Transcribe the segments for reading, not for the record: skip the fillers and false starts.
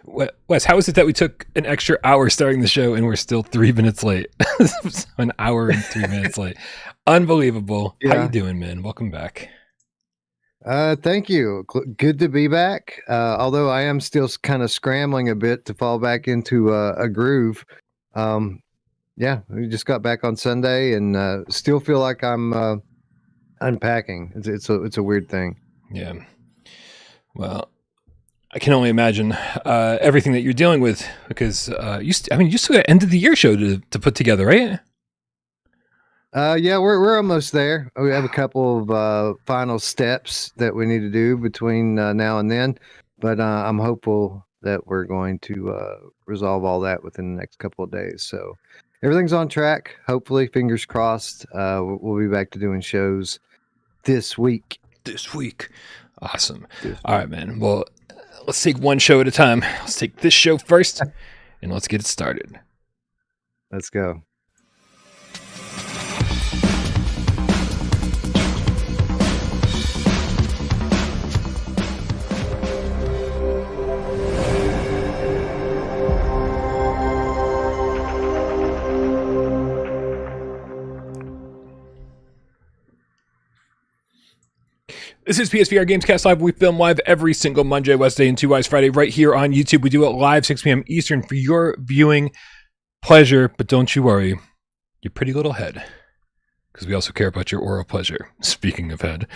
Wes, how is it that we took an extra hour starting the show and we're still 3 minutes late? An hour and 3 minutes late. Unbelievable. Yeah. How you doing, man? Welcome back. Thank you. Good to be back. Although I am still kind of scrambling a bit to fall back into a groove. Yeah, we just got back on Sunday and still feel like I'm unpacking. It's a weird thing. Yeah. Well, I can only imagine everything that you're dealing with because you still got an end of the year show to put together, right? Yeah, we're almost there. We have a couple of final steps that we need to do between now and then, but I'm hopeful that we're going to resolve all that within the next couple of days. So everything's on track. Hopefully, fingers crossed. We'll be back to doing shows this week. Awesome. All right, man. Well, let's take one show at a time. Let's take this show first, and let's get it started. Let's go. This is PSVR GamesCast Live. We film live every single Monday, Wednesday, and 2 Eyes Friday right here on YouTube. We do it live 6 p.m. Eastern for your viewing pleasure. But don't you worry, your pretty little head, because we also care about your oral pleasure, speaking of head.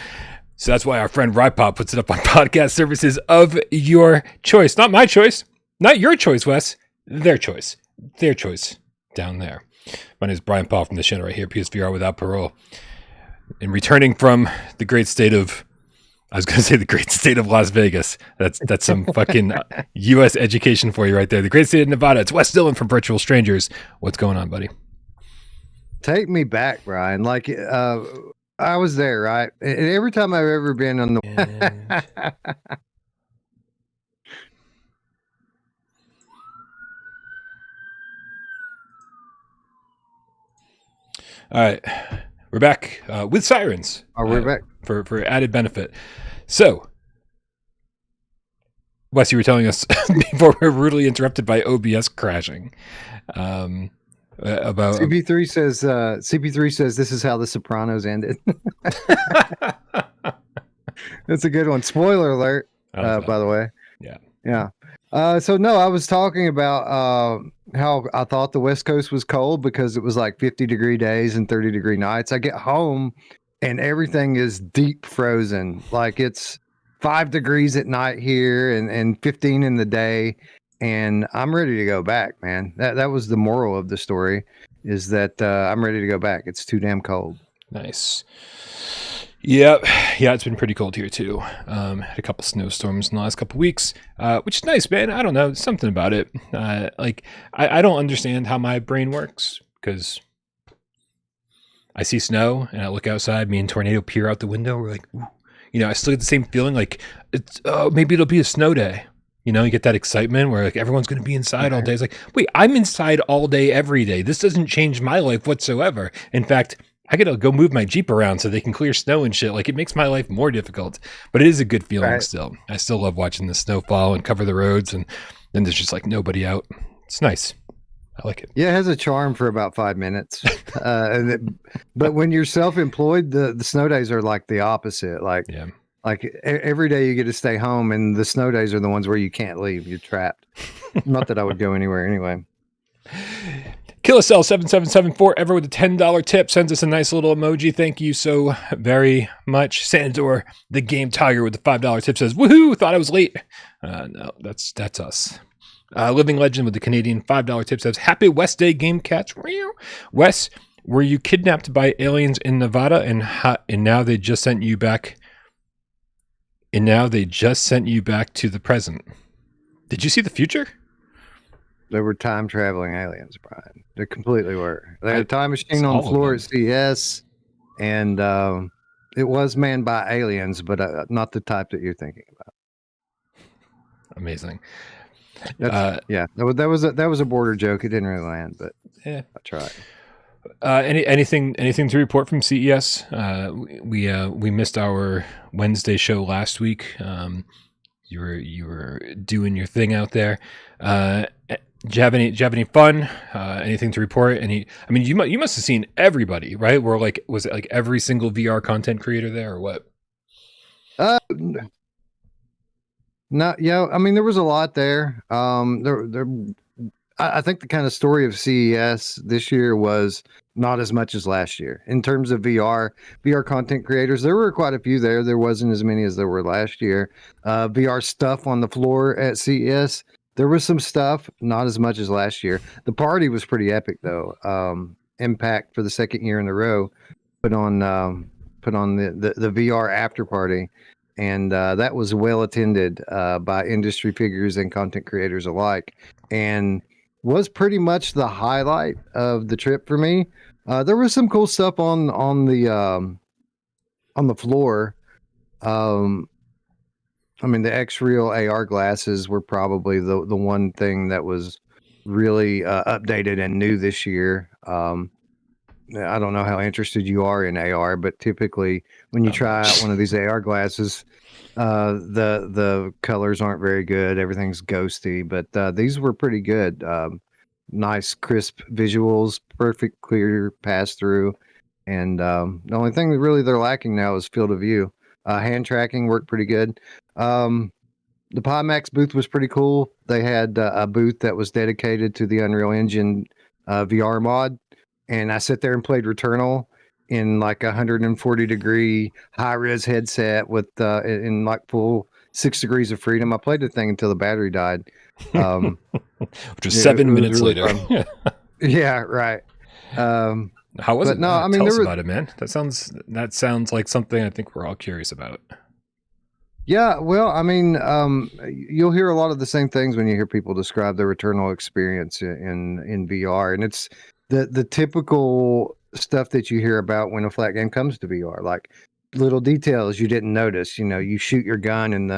So that's why our friend Rypop puts it up on podcast services of your choice. Not my choice. Not your choice, Wes. Their choice. Their choice down there. My name is Brian Paul from the channel right here, PSVR Without Parole. And returning from the great state of... I was going to say the great state of Las Vegas. That's some fucking U.S. education for you right there. The great state of Nevada. It's Wes Dillon from Virtual Strangers. What's going on, buddy? Take me back, Brian. Like, I was there, right? And every time I've ever been on the... All right. We're back with sirens. Oh, we're back. For added benefit. So, Wes, you were telling us before we were rudely interrupted by OBS crashing about CP3 says this is how The Sopranos ended. That's a good one. Spoiler alert, by the way. Yeah. So no, I was talking about how I thought the West Coast was cold because it was like 50-degree days and 30-degree nights. I get home and everything is deep frozen. Like it's 5 degrees at night here and 15 in the day. And I'm ready to go back, man. That was the moral of the story, is that I'm ready to go back. It's too damn cold. Nice. Yeah, it's been pretty cold here too. Had a couple snowstorms in the last couple weeks, which is nice, man. I don't know, something about it. I don't understand how my brain works, because I see snow and I look outside, me and Tornado peer out the window. We're like, ooh. I still get the same feeling, like it's maybe it'll be a snow day. You get that excitement where like everyone's going to be inside all day. It's like, wait, I'm inside all day every day. This doesn't change my life whatsoever. In fact, I got to go move my Jeep around so they can clear snow and shit. Like, it makes my life more difficult, but it is a good feeling still. I still love watching the snow fall and cover the roads, and then there's just like nobody out. It's nice. I like it. Yeah, it has a charm for about 5 minutes. But when you're self-employed, the snow days are like the opposite. Like every day you get to stay home, and the snow days are the ones where you can't leave. You're trapped. Not that I would go anywhere anyway. KillAcell7774 ever with a $10 tip sends us a nice little emoji. Thank you so very much. Sandor, the Game Tiger with the $5 tip says, woohoo, thought I was late. No, that's us. Living Legend with the Canadian $5 tip says, happy West Day Game Cats. Wes, were you kidnapped by aliens in Nevada and now they just sent you back? And now they just sent you back to the present. Did you see the future? There were time-traveling aliens, Brian. They completely were. They had a time machine on the floor at CES, and it was manned by aliens, but not the type that you're thinking about. Amazing. That was a border joke. It didn't really land, but I tried. Anything to report from CES? We missed our Wednesday show last week. you were doing your thing out there. Do you have any fun? Anything to report? I mean, you must have seen everybody, right? Where like, was it like every single VR content creator there, or what? Not, yeah. I mean, there was a lot there. I think the kind of story of CES this year was not as much as last year in terms of VR content creators. There were quite a few there. There wasn't as many as there were last year. VR stuff on the floor at CES. There was some stuff, not as much as last year. The party was pretty epic though. Impact for the second year in a row put on the VR after party, and that was well attended by industry figures and content creators alike, and was pretty much the highlight of the trip for me. There was some cool stuff on the floor. I mean, the X-Real AR glasses were probably the one thing that was really updated and new this year. I don't know how interested you are in AR, but typically when you try out one of these AR glasses, the colors aren't very good. Everything's ghosty, but these were pretty good. Nice, crisp visuals, perfect, clear pass through. And the only thing that really they're lacking now is field of view. Hand tracking worked pretty good. The Pimax booth was pretty cool. They had a booth that was dedicated to the Unreal Engine VR mod. And I sat there and played Returnal in like 140-degree high-res headset with in like full 6 degrees of freedom. I played the thing until the battery died. Which was 7 minutes really later. Yeah, right. How was it? No, I mean, tell us about it, man. That sounds like something I think we're all curious about. Yeah, well, I mean, you'll hear a lot of the same things when you hear people describe their Returnal experience in VR, and it's the typical stuff that you hear about when a flat game comes to VR, like little details you didn't notice. You know, you shoot your gun and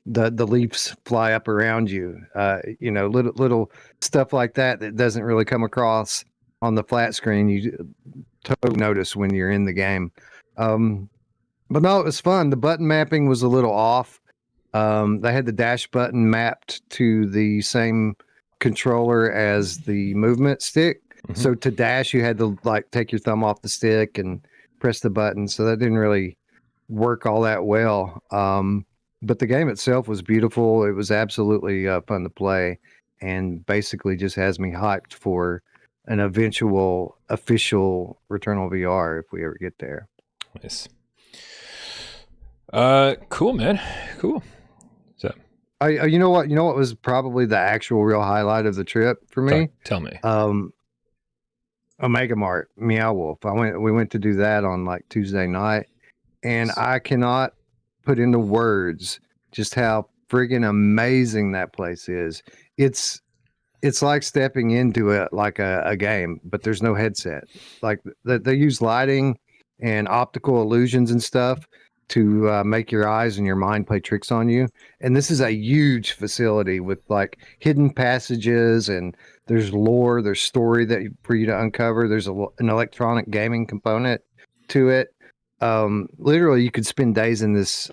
the leaves fly up around you. You know, little stuff like that doesn't really come across on the flat screen. You totally notice when you're in the game. But no, it was fun. The button mapping was a little off. They had the dash button mapped to the same controller as the movement stick. Mm-hmm. So to dash, you had to like take your thumb off the stick and press the button. So that didn't really work all that well. But the game itself was beautiful. It was absolutely fun to play, and basically just has me hyped for an eventual official Returnal VR if we ever get there. Nice. Cool, man. Cool. So, you know what was probably the actual real highlight of the trip for me? Tell me. Omega Mart, Meow Wolf. We went to do that on like Tuesday night, and I cannot put into words just how friggin' amazing that place is. It's like stepping into a game, but there's no headset. Like they use lighting and optical illusions and stuff to make your eyes and your mind play tricks on you. And this is a huge facility with like hidden passages, and there's lore, there's story for you to uncover. There's an electronic gaming component to it. Literally, you could spend days in this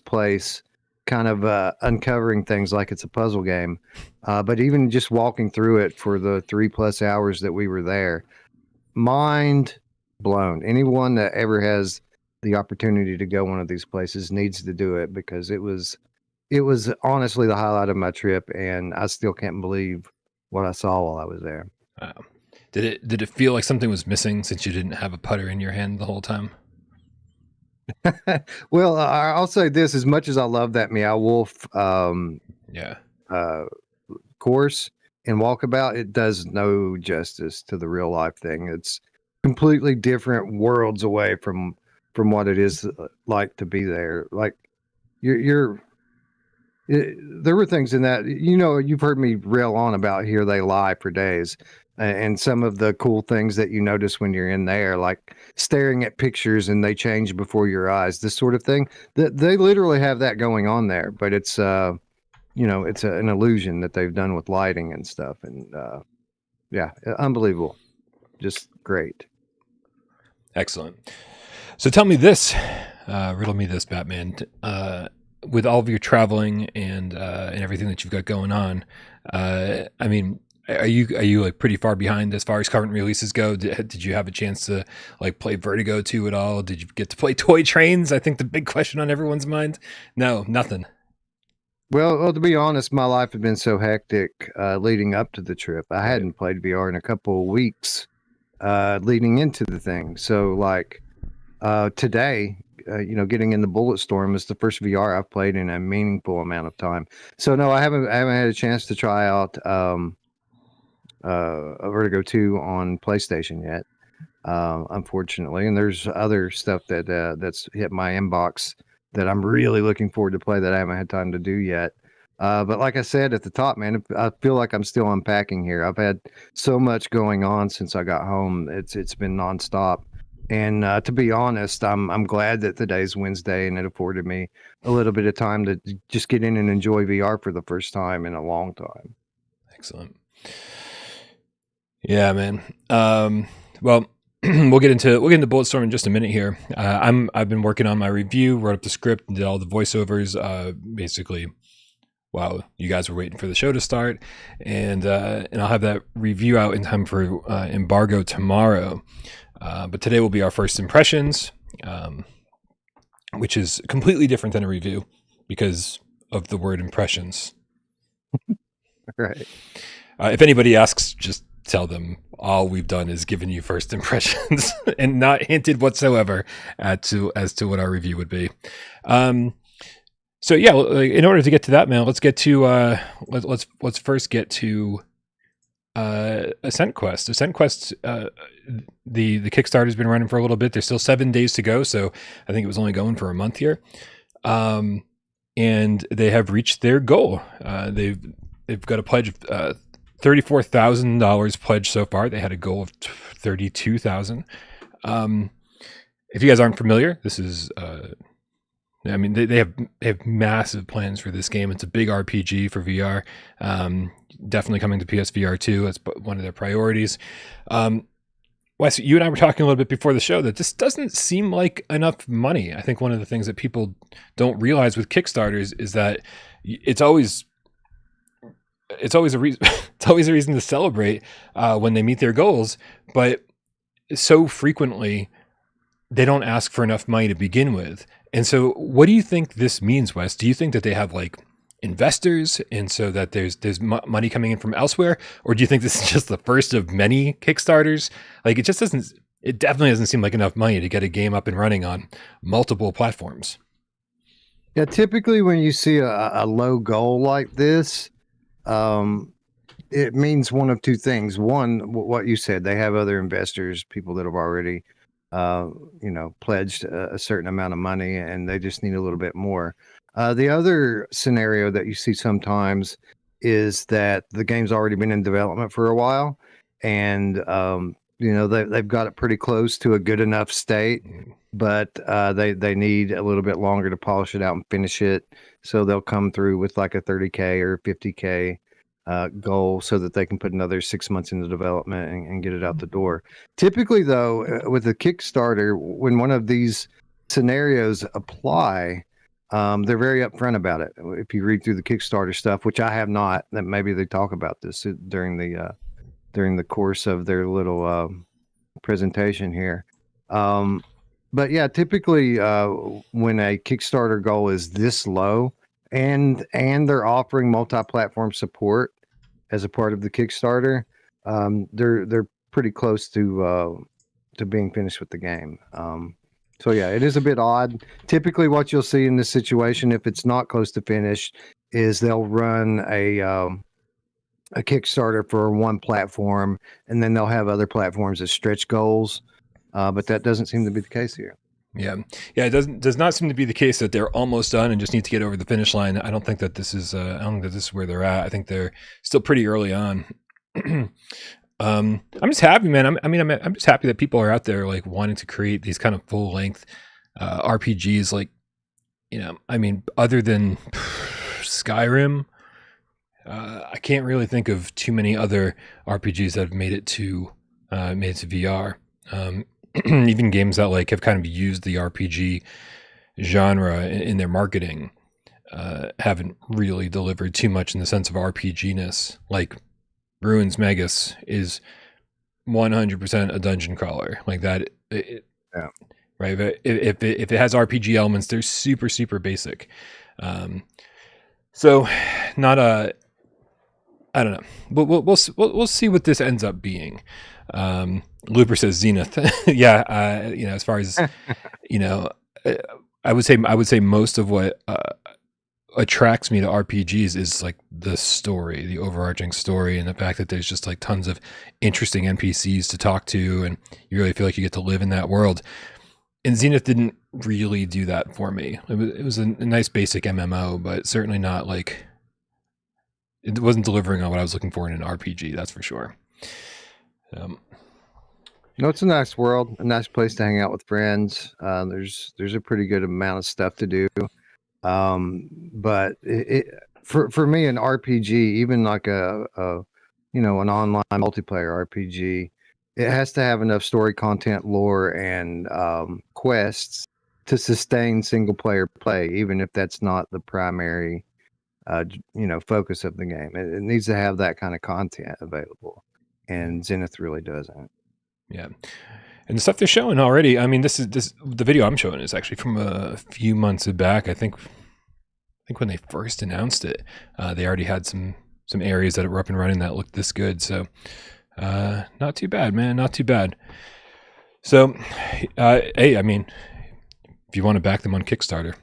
place, kind of uncovering things like it's a puzzle game. But even just walking through it for the 3+ hours that we were there, mind blown. Anyone that ever has the opportunity to go one of these places needs to do it, because it was honestly the highlight of my trip, and I still can't believe what I saw while I was there. Did it feel like something was missing since you didn't have a putter in your hand the whole time? Well, I'll say this: as much as I love that Meow Wolf, course and walkabout, it does no justice to the real life thing. It's completely different worlds away from what it is like to be there. Like there were things in that, you've heard me rail on about Here They Lie for days, and some of the cool things that you notice when you're in there, like staring at pictures and they change before your eyes, this sort of thing. That they literally have that going on there, but it's it's an illusion that they've done with lighting and stuff, and unbelievable, just great. Excellent. So tell me this, riddle me this, Batman. with all of your traveling and everything that you've got going on, I mean, are you like pretty far behind as far as current releases go? Did you have a chance to like play Vertigo 2 at all? Did you get to play Toy Trains? I think the big question on everyone's mind. No, nothing. Well, to be honest, my life had been so hectic leading up to the trip. I hadn't played VR in a couple of weeks leading into the thing. So like today, getting in the Bulletstorm is the first VR I've played in a meaningful amount of time. So no, I haven't had a chance to try out a Vertigo 2 on PlayStation yet, unfortunately. And there's other stuff that's hit my inbox that I'm really looking forward to play that I haven't had time to do yet. But like I said at the top, man, I feel like I'm still unpacking here. I've had so much going on since I got home. It's been nonstop. And to be honest, I'm glad that today's Wednesday and it afforded me a little bit of time to just get in and enjoy VR for the first time in a long time. Excellent. Yeah, man. Well, we'll get into Bulletstorm in just a minute here. I've been working on my review, wrote up the script, and did all the voiceovers. Basically, while you guys were waiting for the show to start, and I'll have that review out in time for embargo tomorrow. But today will be our first impressions, which is completely different than a review because of the word impressions. Right. If anybody asks, just tell them all we've done is given you first impressions and not hinted whatsoever as to what our review would be. So yeah, in order to get to that, man, let's get to let's first get to Ascent Quest. Ascent Quest, the Kickstarter's been running for a little bit. There's still 7 days to go, so I think it was only going for a month here. And they have reached their goal. They've got a pledge of $34,000 pledged so far. They had a goal of $32,000. If you guys aren't familiar, this is I mean, they have massive plans for this game. It's a big RPG for VR. Definitely coming to PSVR2. That's one of their priorities. Wes, you and I were talking a little bit before the show that this doesn't seem like enough money. I think one of the things that people don't realize with Kickstarters is that it's always a reason. It's always a reason to celebrate when they meet their goals, but so frequently they don't ask for enough money to begin with. And so, what do you think this means, Wes? Do you think that they have like investors, and so that there's money coming in from elsewhere, or do you think this is just the first of many Kickstarters? Like, it definitely doesn't seem like enough money to get a game up and running on multiple platforms. Yeah, typically when you see a low goal like this, it means one of two things. One, what you said, they have other investors, people that have already, pledged a certain amount of money, and they just need a little bit more. The other scenario that you see sometimes is that the game's already been in development for a while, and they've got it pretty close to a good enough state, but they need a little bit longer to polish it out and finish it. So they'll come through with like a 30K or 50K goal so that they can put another 6 months into development and get it out the door. Typically, though, with a Kickstarter, when one of these scenarios apply, they're very upfront about it. If you read through the Kickstarter stuff, which I have not, then maybe they talk about this during the course of their little presentation here. But yeah, typically when a Kickstarter goal is this low and they're offering multi-platform support as a part of the Kickstarter, they're pretty close to being finished with the game. So yeah, it is a bit odd. Typically what you'll see in this situation, if it's not close to finished, is they'll run a Kickstarter for one platform, and then they'll have other platforms as stretch goals. But that doesn't seem to be the case here. Yeah. It does not seem to be the case that they're almost done and just need to get over the finish line. I don't think that this is where they're at. I think they're still pretty early on. I'm just happy, man. I'm just happy that people are out there like wanting to create these kind of full length RPGs. Like, other than Skyrim, I can't really think of too many other RPGs that have made it to VR. Even games that like have kind of used the RPG genre in their marketing. haven't really delivered too much in the sense of RPG-ness. Like Ruins Magus is 100% a dungeon crawler like that. Yeah. Right. But if it has RPG elements, they're super, super basic. So not a, I don't know. We'll see what this ends up being. Looper says Zenith. Yeah. As far as, I would say most of what, attracts me to RPGs is like the story, the overarching story, and the fact that there's just like tons of interesting NPCs to talk to, and you really feel like you get to live in that world. And Zenith didn't really do that for me. It was a nice basic MMO, but certainly not like, it wasn't delivering on what I was looking for in an RPG. That's for sure. It's a nice world, a nice place to hang out with friends. There's a pretty good amount of stuff to do. But for me, an RPG, even like an online multiplayer RPG, it has to have enough story content, lore, and quests to sustain single player play, even if that's not the primary focus of the game. It needs to have that kind of content available, and Zenith really doesn't. Yeah. And the stuff they're showing already, I mean, the video I'm showing is actually from a few months back. I think when they first announced it, they already had some areas that were up and running that looked this good. So not too bad, man. Not too bad. So, hey, I mean, if you want to back them on Kickstarter,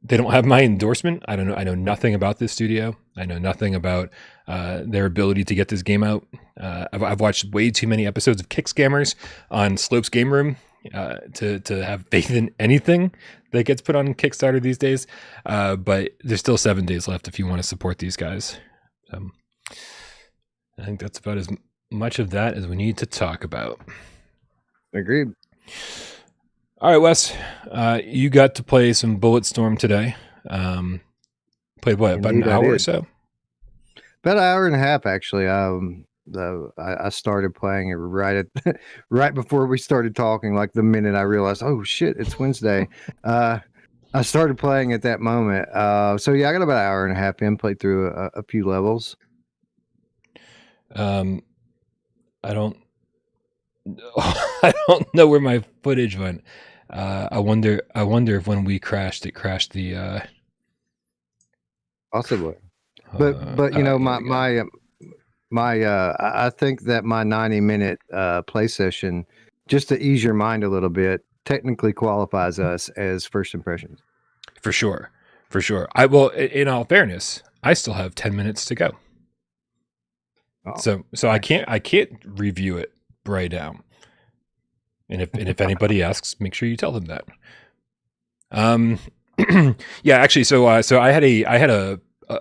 they don't have my endorsement. I don't know. I know nothing about this studio. I know nothing about their ability to get this game out. I've watched way too many episodes of Kick Scammers on Slope's Game Room to have faith in anything that gets put on Kickstarter these days. But there's still 7 days left if you want to support these guys. I think that's about as much of that as we need to talk about. Agreed. All right, Wes, you got to play some Bulletstorm today. Played what, about an hour or so? About an hour and a half, actually. I started playing it right before we started talking. Like the minute I realized, oh shit, it's Wednesday. I started playing at that moment. So yeah, I got about an hour and a half in. Played through a few levels. I don't know where my footage went. I wonder if when we crashed, it crashed the. Possibly, but I think that my 90-minute play session, just to ease your mind a little bit, technically qualifies us as first impressions. For sure. Well, in all fairness, I still have 10 minutes to go. Oh, so I can't review it right now. And if anybody asks, make sure you tell them that. Yeah, actually, so I had a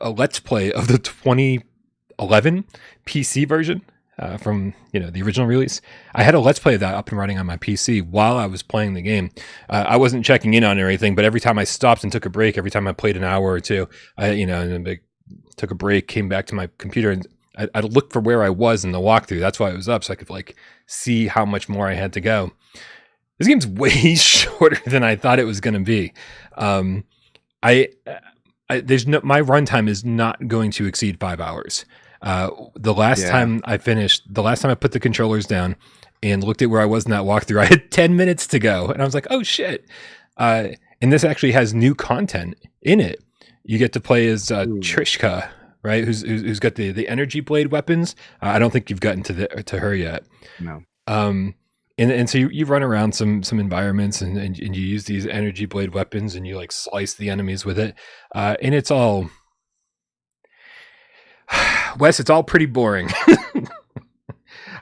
Let's Play of the 2011 PC version from the original release. I had a Let's Play of that up and running on my PC while I was playing the game. I wasn't checking in on anything, but every time I stopped and took a break, every time I played an hour or two, and then took a break, came back to my computer, and I'd look for where I was in the walkthrough. That's why it was up, so I could see how much more I had to go. This game's way shorter than I thought it was going to be. My runtime is not going to exceed 5 hours. The last time I put the controllers down and looked at where I was in that walkthrough, I had 10 minutes to go, and I was like, "Oh shit!" And this actually has new content in it. You get to play as Trishka, right? Who's got the energy blade weapons. I don't think you've gotten to her yet. No. And so you run around some environments and you use these energy blade weapons and you slice the enemies with it. And it's all Wes, it's all pretty boring.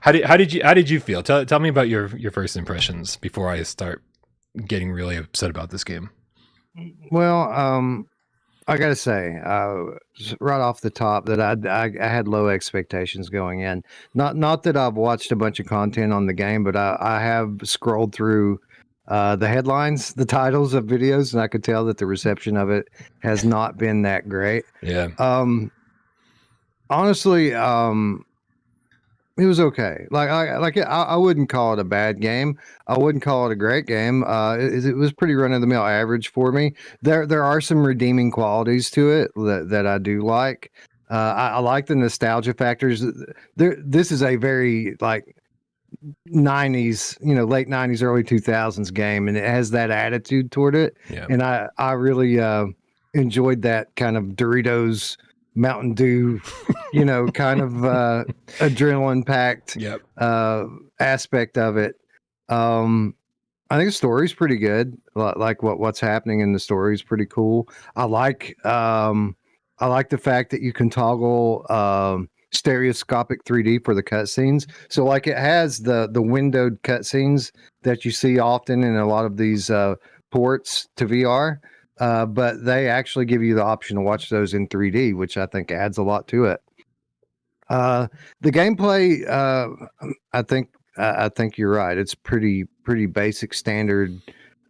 How did you feel? Tell me about your first impressions before I start getting really upset about this game. Well, I gotta say, right off the top, that I had low expectations going in. Not that I've watched a bunch of content on the game, but I have scrolled through the headlines, the titles of videos, and I could tell that the reception of it has not been that great. Yeah. Honestly, It was okay. I wouldn't call it a bad game. I wouldn't call it a great game. It was pretty run of the mill average for me. There are some redeeming qualities to it that I do like. I like the nostalgia factors. This is a very like 90s, late 90s, early 2000s game, and it has that attitude toward it. Yeah. And I really enjoyed that kind of Doritos Mountain Dew, kind of adrenaline packed aspect of it. I think the story's pretty good. Like what's happening in the story is pretty cool. I like the fact that you can toggle stereoscopic 3D for the cutscenes. So like it has the windowed cutscenes that you see often in a lot of these ports to VR. But they actually give you the option to watch those in 3D, which I think adds a lot to it. The gameplay, I think you're right. It's pretty basic, standard,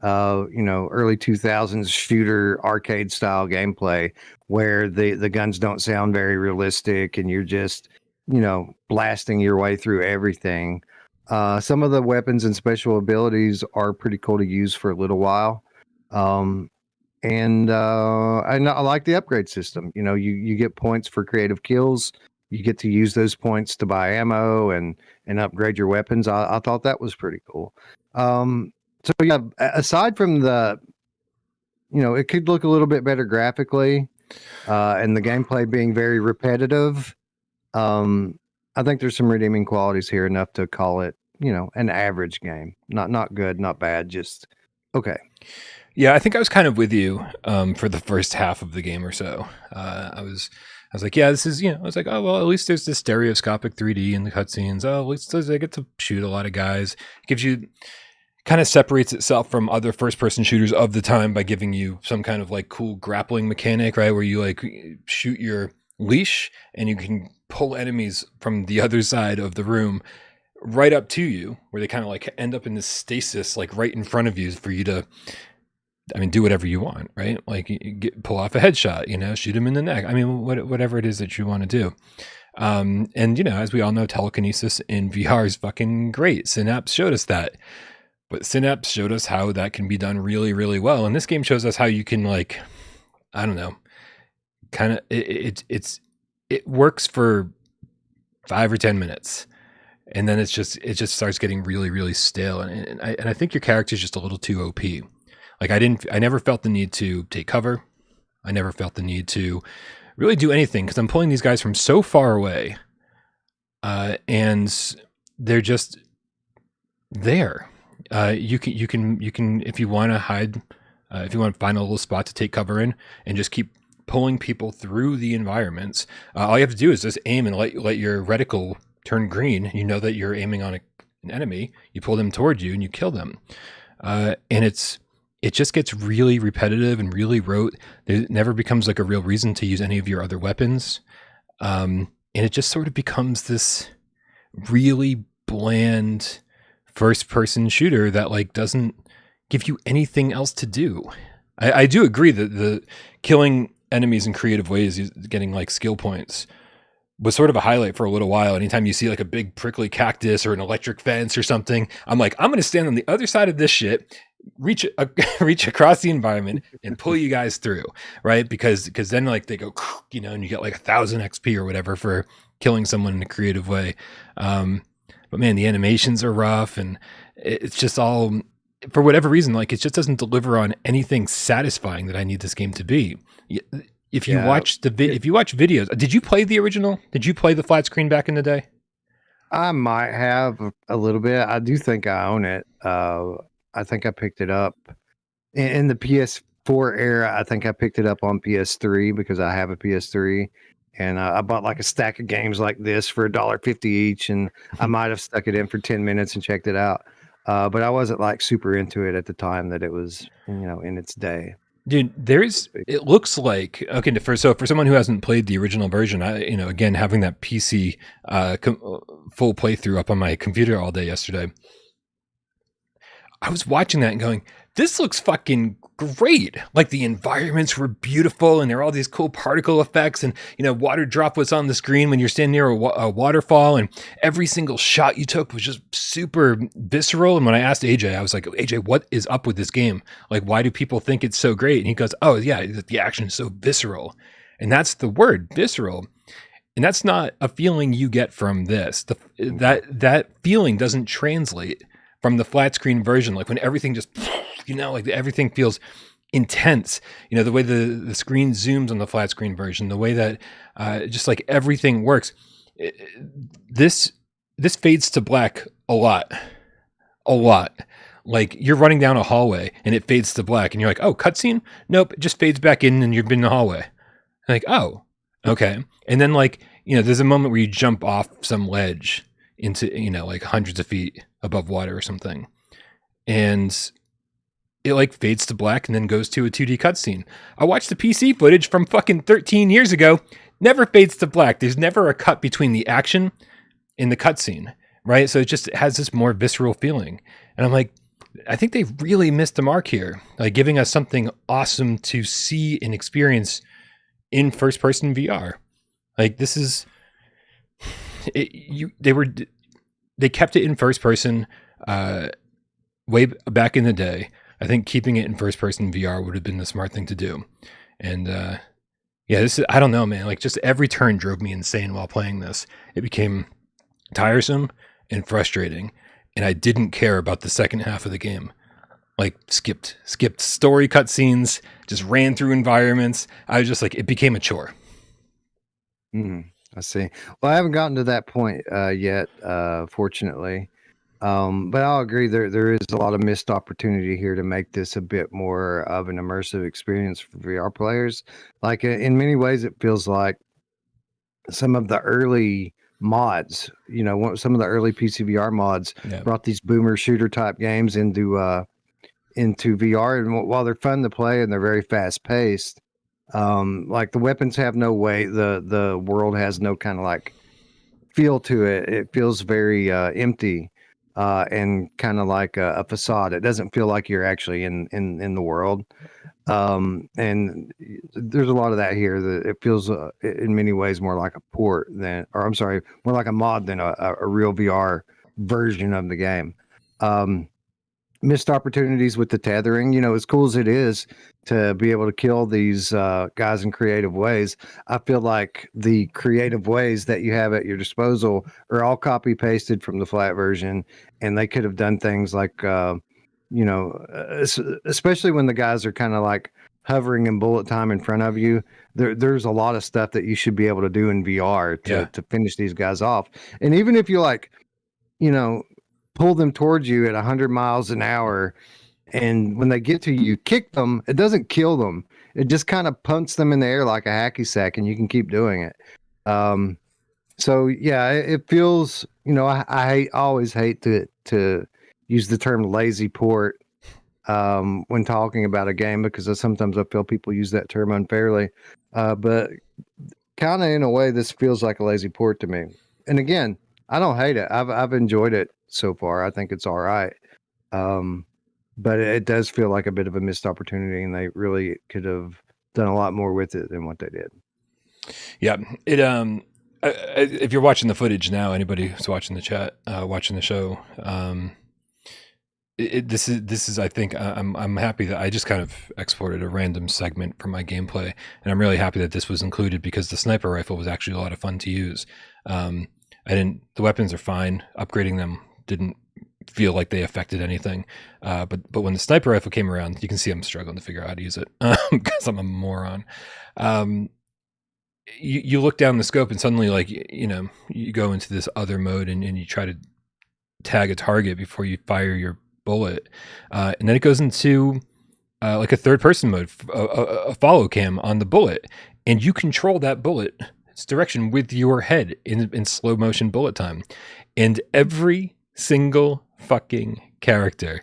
early 2000s shooter arcade style gameplay where the guns don't sound very realistic and you're just, blasting your way through everything. Some of the weapons and special abilities are pretty cool to use for a little while. And I like the upgrade system. You get points for creative kills. You get to use those points to buy ammo and upgrade your weapons. I thought that was pretty cool. So yeah, aside from it could look a little bit better graphically, and the gameplay being very repetitive. I think there's some redeeming qualities here, enough to call it, an average game. Not good, not bad, just okay. Yeah, I think I was kind of with you for the first half of the game or so. I was like, yeah, this is, I was like, oh, well, at least there's this stereoscopic 3D in the cutscenes. Oh, at least I get to shoot a lot of guys. It gives you, kind of separates itself from other first-person shooters of the time by giving you some kind of like cool grappling mechanic, right? Where you like shoot your leash and you can pull enemies from the other side of the room right up to you, where they kind of like end up in this stasis, like right in front of you for you to, do whatever you want, right? Like pull off a headshot, shoot him in the neck. Whatever it is that you want to do. And as we all know, telekinesis in VR is fucking great. Synapse showed us that. But Synapse showed us how that can be done really, really well. And this game shows us how you can, like, I don't know, kind of, it works for 5 or 10 minutes. And then it just starts getting really, really stale. And I think your character is just a little too OP. Like I never felt the need to take cover. I never felt the need to really do anything because I'm pulling these guys from so far away. And they're just there. You can if you want to hide, if you want to find a little spot to take cover in and just keep pulling people through the environments. All you have to do is just aim and let your reticle turn green. You know that you're aiming on an enemy. You pull them toward you and you kill them. And it just gets really repetitive and really rote. It never becomes like a real reason to use any of your other weapons. And it just sort of becomes this really bland first-person shooter that like doesn't give you anything else to do. I do agree that the killing enemies in creative ways, getting like skill points, was sort of a highlight for a little while. Anytime you see like a big prickly cactus or an electric fence or something, I'm like, I'm going to stand on the other side of this shit, reach across the environment and pull you guys through, right? Because then like they go, and you get like 1,000 XP or whatever for killing someone in a creative way. But man, the animations are rough and it's just all, for whatever reason, like it just doesn't deliver on anything satisfying that I need this game to be. If you watch if you watch videos, did you play the original? Did you play the flat screen back in the day? I might have a little bit. I do think I own it. I think I picked it up in the PS4 era. I think I picked it up on PS3 because I have a PS3. And I bought like a stack of games like this for $1.50 each, and I might have stuck it in for 10 minutes and checked it out. But I wasn't like super into it at the time that it was, in its day. Dude, it looks like, okay, for someone who hasn't played the original version, again, having that PC full playthrough up on my computer all day yesterday, I was watching that and going, this looks fucking great. Like the environments were beautiful and there are all these cool particle effects, and water drop was on the screen when you're standing near a waterfall, and every single shot you took was just super visceral. And when I asked AJ, I was like, AJ, what is up with this game? Like, why do people think it's so great? And he goes, oh yeah, the action is so visceral. And that's the word, visceral. And that's not a feeling you get from this. That feeling doesn't translate from the flat screen version. Like when everything just, like everything feels intense, the way the screen zooms on the flat screen version, the way that just like everything works. This fades to black a lot. Like you're running down a hallway and it fades to black and you're like, oh, cutscene? Nope, it just fades back in and you've been in the hallway. Like, oh, okay. And then like, there's a moment where you jump off some ledge into, like hundreds of feet above water or something. And it like fades to black and then goes to a 2D cutscene. I watched the PC footage from fucking 13 years ago. Never fades to black. There's never a cut between the action and the cutscene, right? So it just has this more visceral feeling. And I'm like, I think they really missed the mark here, like giving us something awesome to see and experience in first-person VR. Like this is, they kept it in first person way back in the day. I think keeping it in first-person VR would have been the smart thing to do. And I don't know, man. Like just every turn drove me insane while playing this. It became tiresome and frustrating, and I didn't care about the second half of the game. Like skipped story cutscenes, just ran through environments. I was just like, it became a chore. I see. Well, I haven't gotten to that point yet, fortunately. But I'll agree there is a lot of missed opportunity here to make this a bit more of an immersive experience for VR players. Like in many ways, it feels like some of the early mods, some of the early PCVR mods brought these boomer shooter type games into VR. And while they're fun to play and they're very fast paced, like the weapons have no weight. The world has no kind of like feel to it. It feels very empty. And kind of like a facade. It doesn't feel like you're actually in the world. And there's a lot of that here. That it feels in many ways more like a more like a mod than a real VR version of the game. Missed opportunities with the tethering. As cool as it is to be able to kill these guys in creative ways, I feel like the creative ways that you have at your disposal are all copy pasted from the flat version, and they could have done things like, especially when the guys are kind of like hovering in bullet time in front of you. There's a lot of stuff that you should be able to do in VR to finish these guys off. And even if you like, pull them towards you at 100 miles an hour, and when they get to you, kick them, it doesn't kill them. It just kind of punts them in the air like a hacky sack, and you can keep doing it. So yeah, it feels, I always hate to use the term lazy port when talking about a game, because sometimes I feel people use that term unfairly. But kind of in a way, this feels like a lazy port to me. And again, I don't hate it. I've enjoyed it so far. I think it's all right. But it does feel like a bit of a missed opportunity, and they really could have done a lot more with it than what they did. Yeah. If you're watching the footage now, anybody who's watching the chat, watching the show, this is, I think I'm happy that I just kind of exported a random segment from my gameplay, and I'm really happy that this was included, because the sniper rifle was actually a lot of fun to use. The weapons are fine. Upgrading them didn't feel like they affected anything. But when the sniper rifle came around, you can see I'm struggling to figure out how to use it because I'm a moron. You look down the scope and suddenly, like, you go into this other mode and you try to tag a target before you fire your bullet. And then it goes into like a third person mode, a follow cam on the bullet, and you control that bullet's direction with your head in slow motion bullet time. And every single fucking character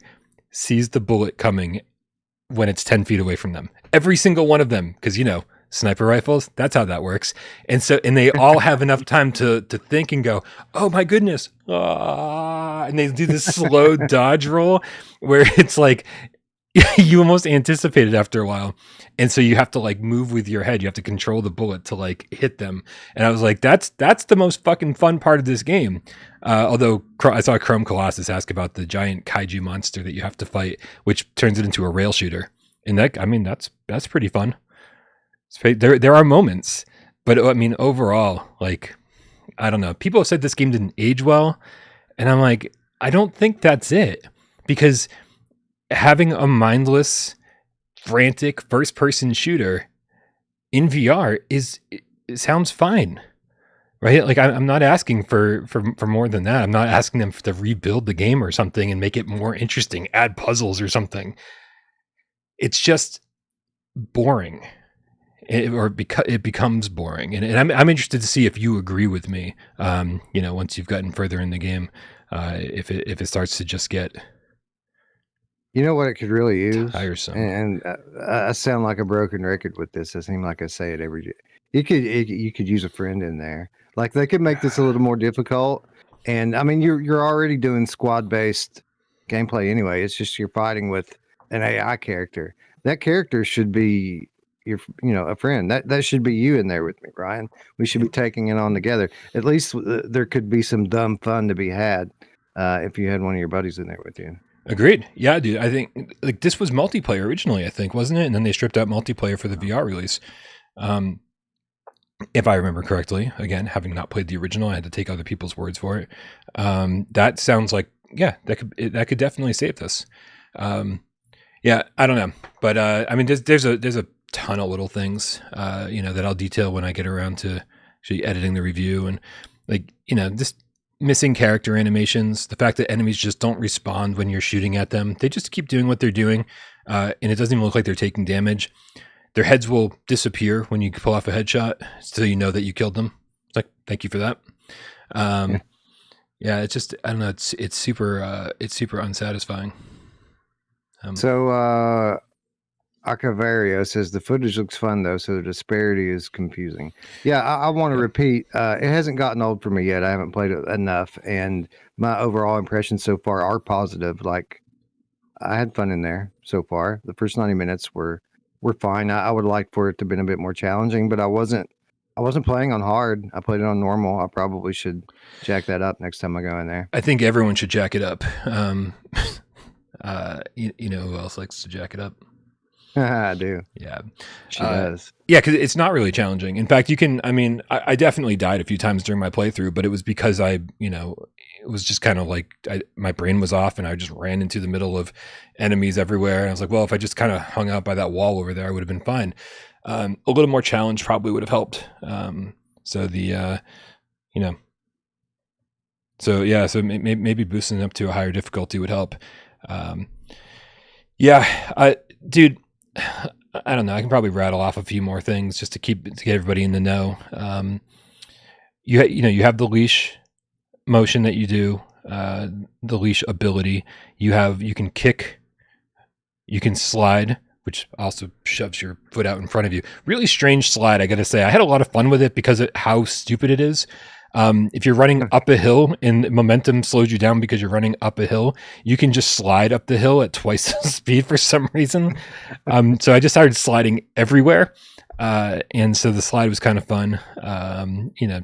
sees the bullet coming when it's 10 feet away from them. Every single one of them, because sniper rifles. That's how that works. And they all have enough time to think and go, oh my goodness. And they do this slow dodge roll where it's like, you almost anticipate it after a while. And so you have to like move with your head. You have to control the bullet to like hit them. And I was like, that's the most fucking fun part of this game. Although I saw Chrome Colossus ask about the giant kaiju monster that you have to fight, which turns it into a rail shooter. And that's pretty fun. There are moments, but I mean, overall, like, I don't know. People have said this game didn't age well. And I'm like, I don't think that's it, because having a mindless, frantic first-person shooter in VR it sounds fine, right? Like I'm not asking for more than that. I'm not asking them to rebuild the game or something and make it more interesting, add puzzles or something. It's just boring, it becomes boring. And I'm interested to see if you agree with me. Once you've gotten further in the game, if it starts to just get. You know what it could really use? Tiresome. And I sound like a broken record with this. I seem like I say it every day. You could use a friend in there. Like, they could make this a little more difficult. And I mean, you're already doing squad based gameplay anyway. It's just you're fighting with an AI character. That character should be a friend. That should be you in there with me, Brian. We should be taking it on together. At least there could be some dumb fun to be had if you had one of your buddies in there with you. Agreed. Yeah, dude. I think like this was multiplayer originally, I think, wasn't it? And then they stripped out multiplayer for the VR release. If I remember correctly, again, having not played the original, I had to take other people's words for it. That sounds like, yeah, that could definitely save this. Yeah, I don't know, but I mean, there's a ton of little things, that I'll detail when I get around to actually editing the review, and like, just missing character animations, the fact that enemies just don't respond when you're shooting at them. They just keep doing what they're doing, and it doesn't even look like they're taking damage. Their heads will disappear when you pull off a headshot, so you know that you killed them. It's like, thank you for that. Yeah, it's just, I don't know, it's super unsatisfying. Arcavario says the footage looks fun though, so the disparity is confusing. Yeah, I want to repeat. It hasn't gotten old for me yet. I haven't played it enough, and my overall impressions so far are positive. Like, I had fun in there so far. The first 90 minutes were fine. I would like for it to have been a bit more challenging, but I wasn't playing on hard. I played it on normal. I probably should jack that up next time I go in there. I think everyone should jack it up. Who else likes to jack it up? I do. Yeah. She does. Yeah, because it's not really challenging. In fact, I definitely died a few times during my playthrough, but it was because it was just kind of like my brain was off and I just ran into the middle of enemies everywhere. And I was like, well, if I just kind of hung out by that wall over there, I would have been fine. A little more challenge probably would have helped. So maybe boosting it up to a higher difficulty would help. Dude, I don't know. I can probably rattle off a few more things just to get everybody in the know. You have the leash motion that you do, the leash ability. You can kick, you can slide, which also shoves your foot out in front of you. Really strange slide, I gotta say. I had a lot of fun with it because of how stupid it is. If you're running up a hill and momentum slows you down because you're running up a hill, you can just slide up the hill at twice the speed for some reason. So I just started sliding everywhere. And so the slide was kind of fun.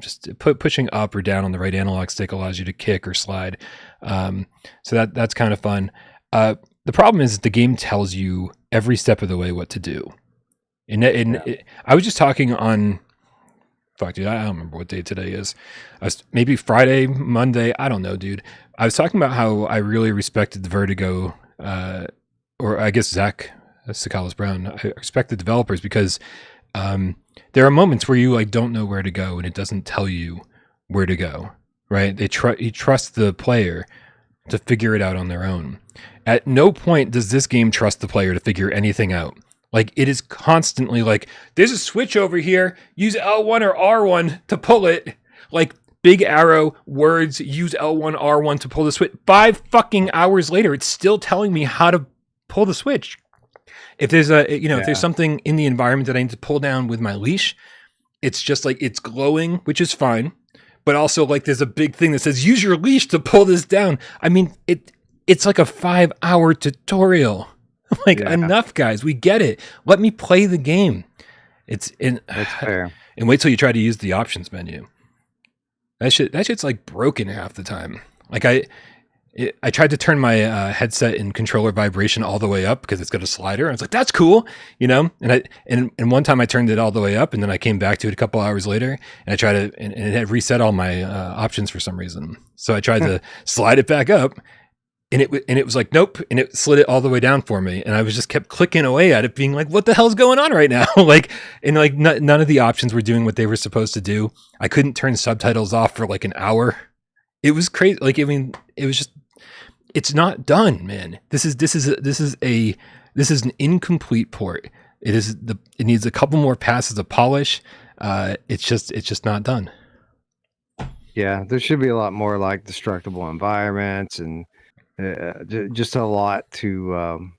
Just pushing up or down on the right analog stick allows you to kick or slide. So that's kind of fun. The problem is the game tells you every step of the way what to do. I was just talking on, fuck, dude, I don't remember what day today is. Maybe Friday, Monday. I don't know, dude. I was talking about how I really respected the Vertigo, or I guess Zach Sakalis Brown. I respect the developers because there are moments where you don't know where to go and it doesn't tell you where to go, right? You trust the player to figure it out on their own. At no point does this game trust the player to figure anything out. Like, it is constantly like, there's a switch over here, use L1 or R1 to pull it. Like, big arrow, words, use L1, R1 to pull the switch. 5 fucking hours later, it's still telling me how to pull the switch. If there's if there's something in the environment that I need to pull down with my leash, it's just like it's glowing, which is fine. But also like there's a big thing that says use your leash to pull this down. I mean, it's like a 5-hour tutorial. Like enough, guys. We get it. Let me play the game. That's fair. And wait till you try to use the options menu. That shit's like broken half the time. Like I tried to turn my headset and controller vibration all the way up because it's got a slider. I was like, that's cool, And one time I turned it all the way up, and then I came back to it a couple hours later, and I tried to, and it had reset all my options for some reason. So I tried to slide it back up, and it was like, nope, and it slid it all the way down for me, and I was just kept clicking away at it, being like, what the hell's going on right now? None of the options were doing what they were supposed to do. I couldn't turn subtitles off for like an hour. It was crazy. It was just. It's not done, man. This is an incomplete port. It needs a couple more passes of polish. It's just not done. Yeah, there should be a lot more like destructible environments and just a lot to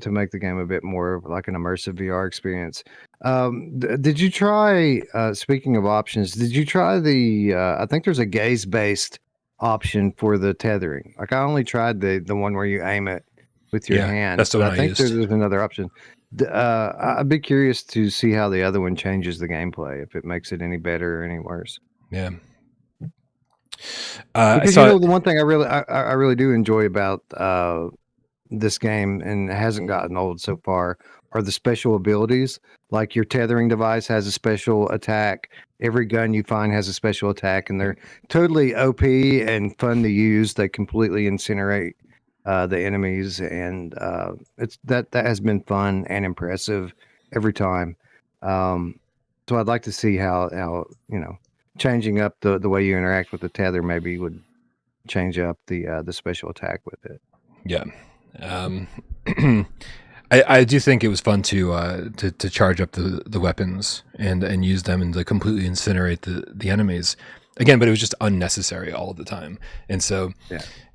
make the game a bit more like an immersive VR experience. Did you try? Speaking of options, did you try the? I think there's a gaze-based option for the tethering. Like I only tried the one where you aim it with your hand. That's the one I think there's another option. I'd be curious to see how the other one changes the gameplay, if it makes it any better or any worse. Yeah. Because the one thing I really do enjoy about this game, and it hasn't gotten old so far, are the special abilities. Like your tethering device has a special attack. Every gun you find has a special attack, and they're totally OP and fun to use. They completely incinerate the enemies, and that has been fun and impressive every time. So I'd like to see how changing up the way you interact with the tether maybe would change up the special attack with it. Yeah. I do think it was fun to charge up the weapons and use them and to completely incinerate the enemies again, but it was just unnecessary all the time. And so,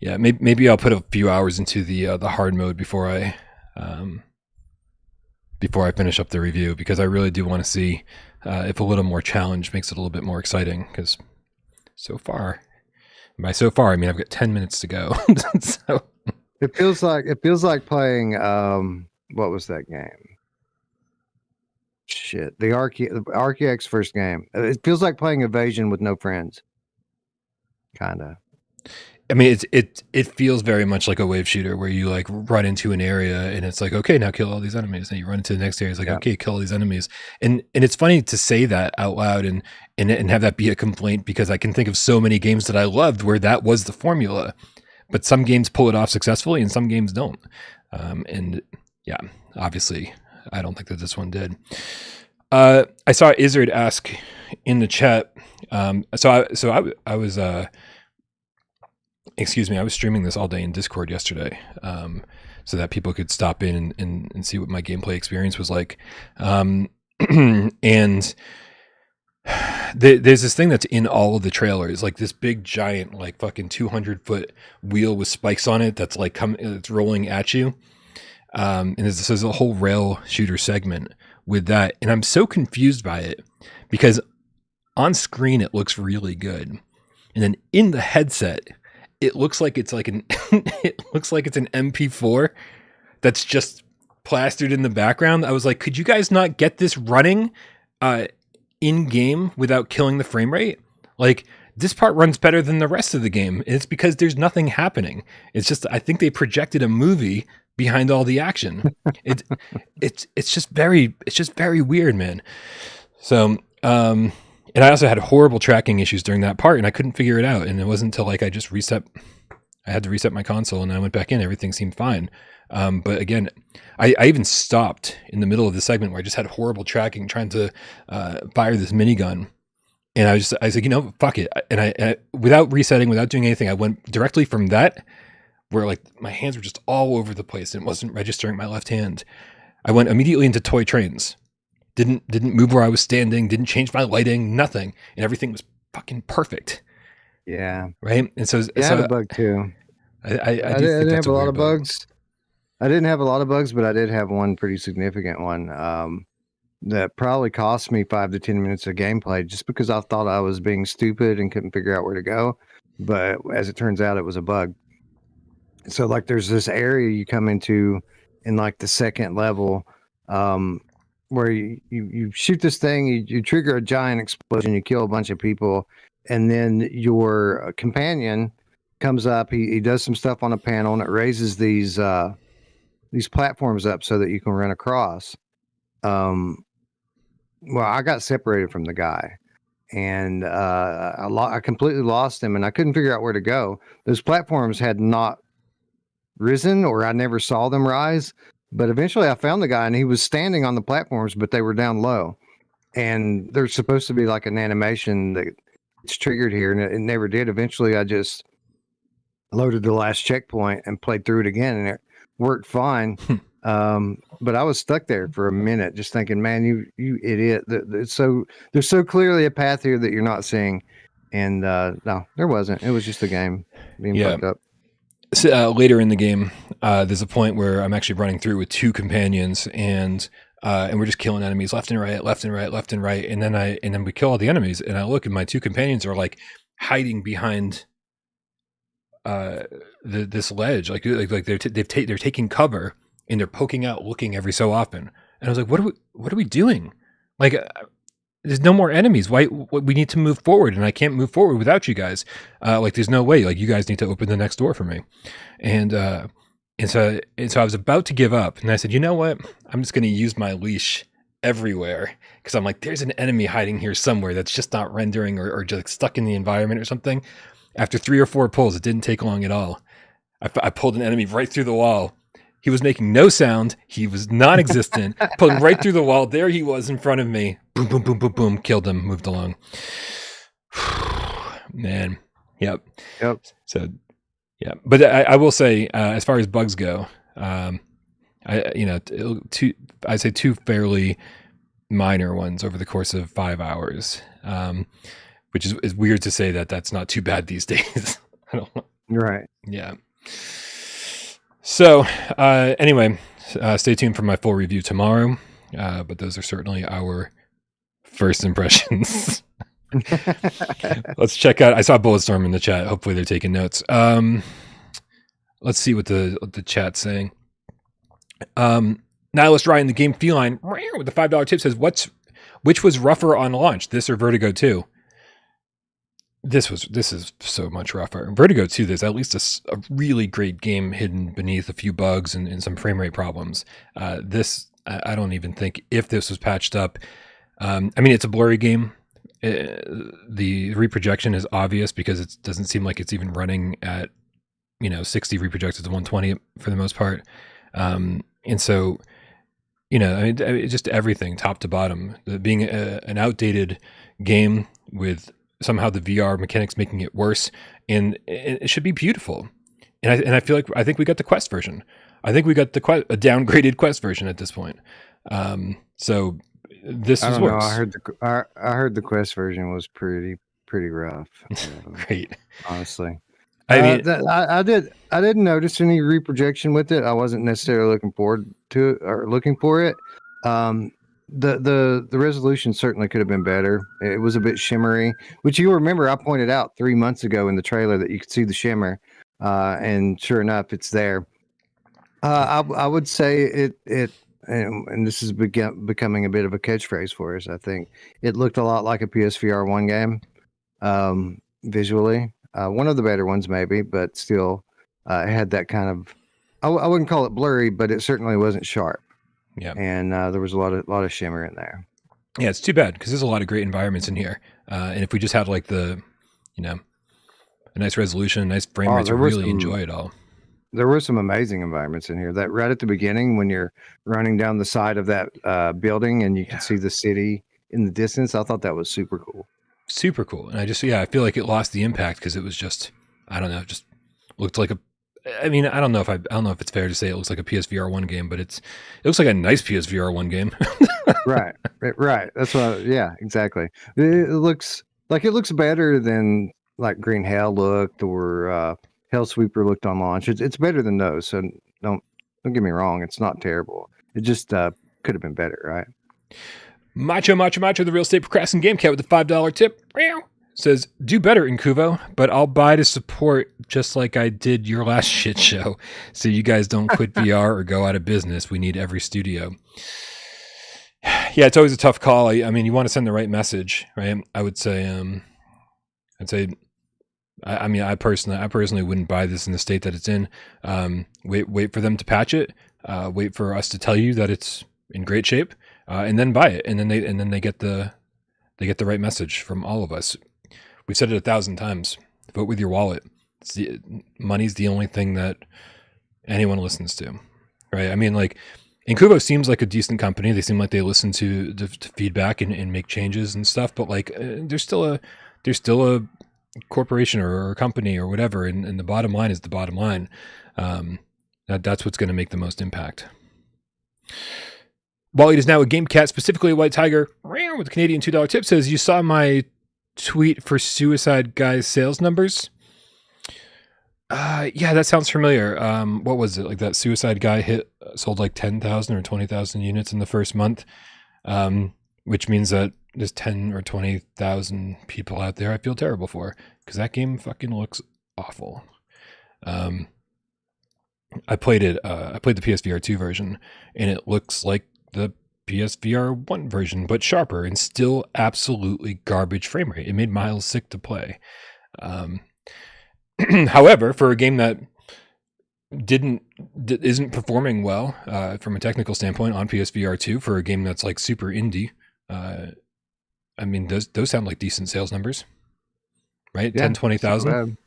maybe I'll put a few hours into the hard mode before I finish up the review, because I really do want to see if a little more challenge makes it a little bit more exciting. Because by so far, I mean I've got 10 minutes to go. So it feels like playing. What was that game? Shit, the Archex first game. It feels like playing Evasion with no friends. Kinda. I mean, it feels very much like a wave shooter where you like run into an area and it's like, okay, now kill all these enemies. And you run into the next area, it's like, okay, kill all these enemies. And it's funny to say that out loud and have that be a complaint, because I can think of so many games that I loved where that was the formula, but some games pull it off successfully and some games don't. And yeah, obviously, I don't think that this one did. I saw Izzard ask in the chat. I was I was streaming this all day in Discord yesterday, so that people could stop in and see what my gameplay experience was like. And there's this thing that's in all of the trailers, like this big giant, like fucking 200-foot wheel with spikes on it that's like it's rolling at you. And there's a whole rail shooter segment with that, and I'm so confused by it because on screen it looks really good, and then in the headset it looks like it's like an MP4 that's just plastered in the background. I was like, could you guys not get this running in game without killing the frame rate? Like, this part runs better than the rest of the game, and it's because there's nothing happening. It's just, I think they projected a movie behind all the action. It's just very weird, man. So, and I also had horrible tracking issues during that part, and I couldn't figure it out. And it wasn't until like I had to reset my console, and I went back in. Everything seemed fine. But again, I even stopped in the middle of the segment where I just had horrible tracking trying to fire this minigun. And I was like, fuck it. And I without resetting, without doing anything, I went directly from that, where like my hands were just all over the place and it wasn't registering my left hand. I went immediately into toy trains. Didn't move where I was standing, didn't change my lighting, nothing. And everything was fucking perfect. Yeah. Right? And so I had a bug too. I didn't have a lot of bugs. I didn't have a lot of bugs, but I did have one pretty significant one. That probably cost me 5 to 10 minutes of gameplay just because I thought I was being stupid and couldn't figure out where to go. But as it turns out, it was a bug. So like there's this area you come into in like the second level, where you shoot this thing, you trigger a giant explosion, you kill a bunch of people, and then your companion comes up, he does some stuff on a panel, and it raises these platforms up so that you can run across. Well, I got separated from the guy, and I completely lost him, and I couldn't figure out where to go. Those platforms had not risen, or I never saw them rise. But eventually I found the guy, and he was standing on the platforms, but they were down low. And there's supposed to be like an animation that it's triggered here, and it never did. Eventually I just loaded the last checkpoint and played through it again, and it worked fine. But I was stuck there for a minute just thinking, man, you idiot. There's so clearly a path here that you're not seeing. And no, there wasn't. It was just a game being fucked up. So, later in the game, there's a point where I'm actually running through with two companions, and we're just killing enemies left and right, left and right, left and right. And then we kill all the enemies, and I look, and my two companions are like hiding behind this ledge, like they're taking cover, and they're poking out, looking every so often. And I was like, what are we doing? Like, there's no more enemies. Why? We need to move forward, and I can't move forward without you guys. Like, there's no way. Like, you guys need to open the next door for me. And so I was about to give up, and I said, you know what? I'm just going to use my leash everywhere, because I'm like, there's an enemy hiding here somewhere that's just not rendering, or just stuck in the environment or something. After 3 or 4 pulls, it didn't take long at all. I pulled an enemy right through the wall. He was making no sound. He was non-existent. Pulled him right through the wall. There he was in front of me. Boom, boom, boom, boom, boom. Killed him. Moved along. Man. Yep. So, yeah. But I will say, as far as bugs go, I'd say 2 fairly minor ones over the course of 5 hours, which is weird to say that that's not too bad these days. I don't know. Right. Yeah. So, anyway, stay tuned for my full review tomorrow. But those are certainly our first impressions. Let's check out. I saw Bulletstorm in the chat. Hopefully they're taking notes. Let's see what the chat's saying. Nihilist Ryan, the game Feline, with the $5 tip says, which was rougher on launch, this or Vertigo 2? This is so much rougher. Vertigo 2, there's at least a really great game hidden beneath a few bugs and some frame rate problems. This, I don't even think, if this was patched up. I mean, it's a blurry game. The reprojection is obvious because it doesn't seem like it's even running at 60 reprojected to 120 for the most part. And so, I mean, just everything top to bottom, being an outdated game with somehow the VR mechanics making it worse, and it should be beautiful. And I think we got the Quest version. I think we got a downgraded Quest version at this point. So this is worse. I heard the Quest version was pretty rough. Great, honestly. I mean, I didn't notice any reprojection with it. I wasn't necessarily looking forward to it or looking for it. The resolution certainly could have been better. It was a bit shimmery, which you remember I pointed out 3 months ago in the trailer that you could see the shimmer, and sure enough, it's there. I would say it, and this is becoming a bit of a catchphrase for us. I think it looked a lot like a PSVR1 game, visually. One of the better ones, maybe, but still, it had that kind of. I wouldn't call it blurry, but it certainly wasn't sharp. Yeah, and there was a lot of shimmer in there. Yeah, it's too bad because there's a lot of great environments in here, and if we just had like a nice resolution, a nice frame rates, we really enjoy it all. There were some amazing environments in here. That right at the beginning, when you're running down the side of that building and you can see the city in the distance, I thought that was super cool. Super cool, and I feel like it lost the impact because it was just, I don't know, just looked like a. I mean, I don't know if it's fair to say it looks like a PSVR1 game, but it looks like a nice PSVR1 game. Right. That's what. Yeah, exactly. It looks better than like Green Hell looked or Hellsweeper looked on launch. It's better than those. So don't Don't get me wrong, it's not terrible. It just could have been better, right? Macho, the real estate procrastinating game cat with the $5 tip. Says, do better in Kuvo, but I'll buy to support just like I did your last shit show. So you guys don't quit VR or go out of business. We need every studio. Yeah, it's always a tough call. I mean, you want to send the right message, right? I would say, I personally wouldn't buy this in the state that it's in. Wait for them to patch it. Wait for us to tell you that it's in great shape, and then buy it. And then they get the right message from all of us. We've said it 1,000 times. Vote with your wallet. Money's the only thing that anyone listens to, right? I mean, like, Incubo seems like a decent company. They seem like they listen to feedback and make changes and stuff. But like, there's still a corporation or a company or whatever, and the bottom line is the bottom line. That's what's going to make the most impact. Wally is now a game cat, specifically a white tiger with a Canadian $2 tip. Says, you saw my tweet for Suicide Guy's sales numbers. Yeah, that sounds familiar. What was it? Like that Suicide Guy sold like 10,000 or 20,000 units in the first month, which means that there's 10 or 20,000 people out there I feel terrible for, because that game fucking looks awful. I played the PSVR2 version, and it looks like the PSVR1 version, but sharper and still absolutely garbage frame rate. It made Miles sick to play. However, for a game that isn't performing well from a technical standpoint on PSVR2, for a game that's like super indie, I mean, those sound like decent sales numbers, right? Yeah, 10, 20,000.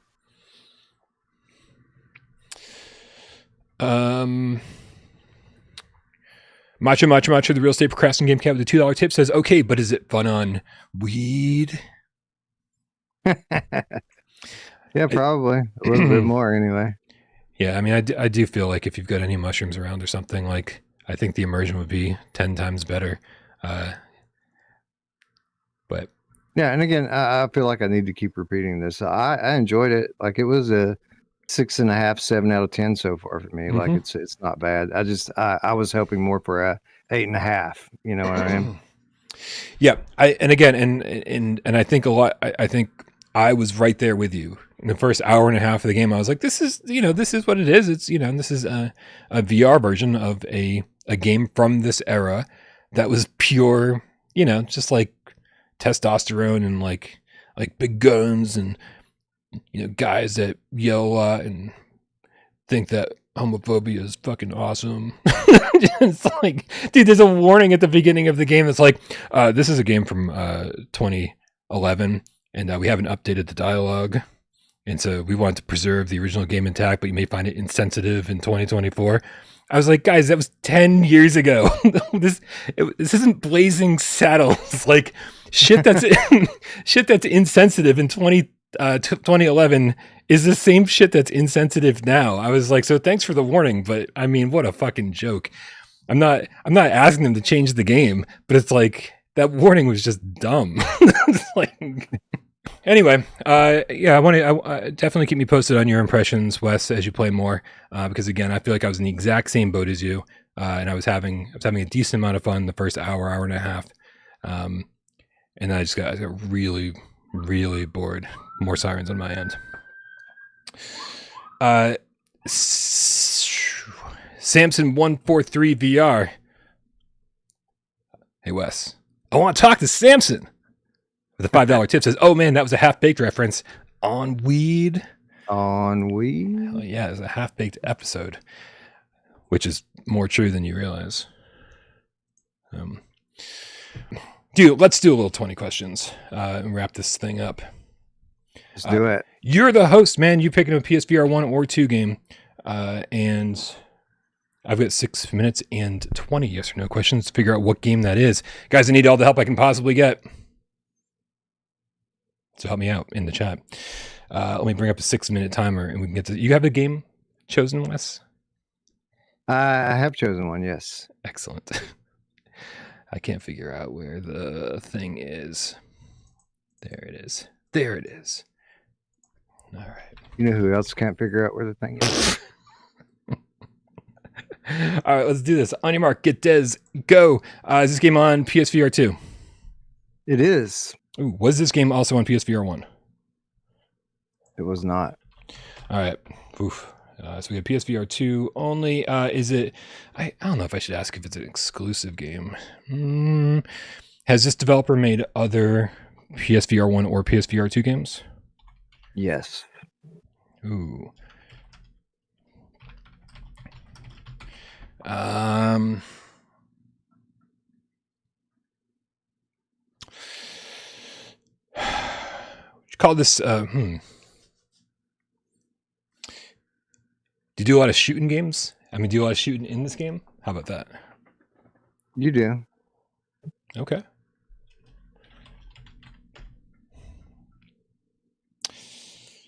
Macho, the real estate procrastinating game cat with the $2 tip says, okay, but is it fun on weed? Yeah, probably a little bit more anyway. Yeah, I mean, I do feel like if you've got any mushrooms around or something, like, I think the immersion would be 10 times better. But yeah, and again, I feel like I need to keep repeating this. I enjoyed it. Like, it was a 6.5, 7 out of 10 so far for me. Like, it's not bad. I was hoping more for a 8.5. You know what I mean? Yeah, I think a lot. I think I was right there with you in the first hour and a half of the game. I was like, this is what it is. It's, this is a VR version of a game from this era that was pure, just like testosterone and like big guns and, guys that yell a lot and think that homophobia is fucking awesome. It's like, dude, there's a warning at the beginning of the game that's like, this is a game from 2011, and we haven't updated the dialogue, and so we want to preserve the original game intact, but you may find it insensitive in 2024. I was like, guys, that was 10 years ago. This isn't Blazing Saddles. Like, shit that's insensitive in 2011 is the same shit that's insensitive now. I was like, so thanks for the warning, but I mean, what a fucking joke. I'm not asking them to change the game, but it's like, that warning was just dumb. It's like, anyway, yeah, I definitely keep me posted on your impressions, Wes, as you play more, because again, I feel like I was in the exact same boat as you, and I was having a decent amount of fun the first hour and a half, and then I got really, really bored. More sirens on my end. Samson 143 VR. Hey Wes, I want to talk to Samson. With a $5 tip says, oh man, that was a half-baked reference on weed. On weed? Hell yeah, it's a half-baked episode, which is more true than you realize. Dude, let's do a little 20 questions and wrap this thing up. Let's do it. You're the host, man. You picking a PSVR 1 or 2 game. And I've got 6 minutes and 20 yes or no questions to figure out what game that is. Guys, I need all the help I can possibly get. So help me out in the chat. Let me bring up a 6-minute timer and we can get to... You have a game chosen, Wes? I have chosen one, yes. Excellent. I can't figure out where the thing is. There it is. There it is. All right. You know who else can't figure out where the thing is? All right, let's do this. On your mark, get Des, go. Is this game on PSVR 2? It is. Ooh, was this game also on PSVR 1? It was not. All right. Oof. So we have PSVR 2 only. Is it? I don't know if I should ask if it's an exclusive game. Has this developer made other PSVR 1 or PSVR 2 games? Yes. Ooh. Call this. Do you do a lot of shooting games? I mean, do you do a lot of shooting in this game? How about that? You do. Okay.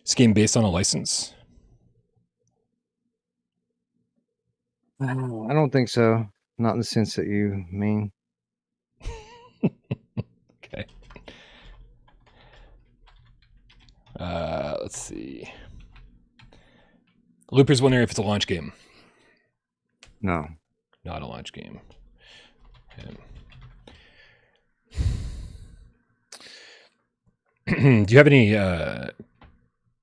This game based on a license? I don't think so. Not in the sense that you mean. Okay. Let's see. Looper's wondering if it's a launch game. No. Not a launch game. Do you have any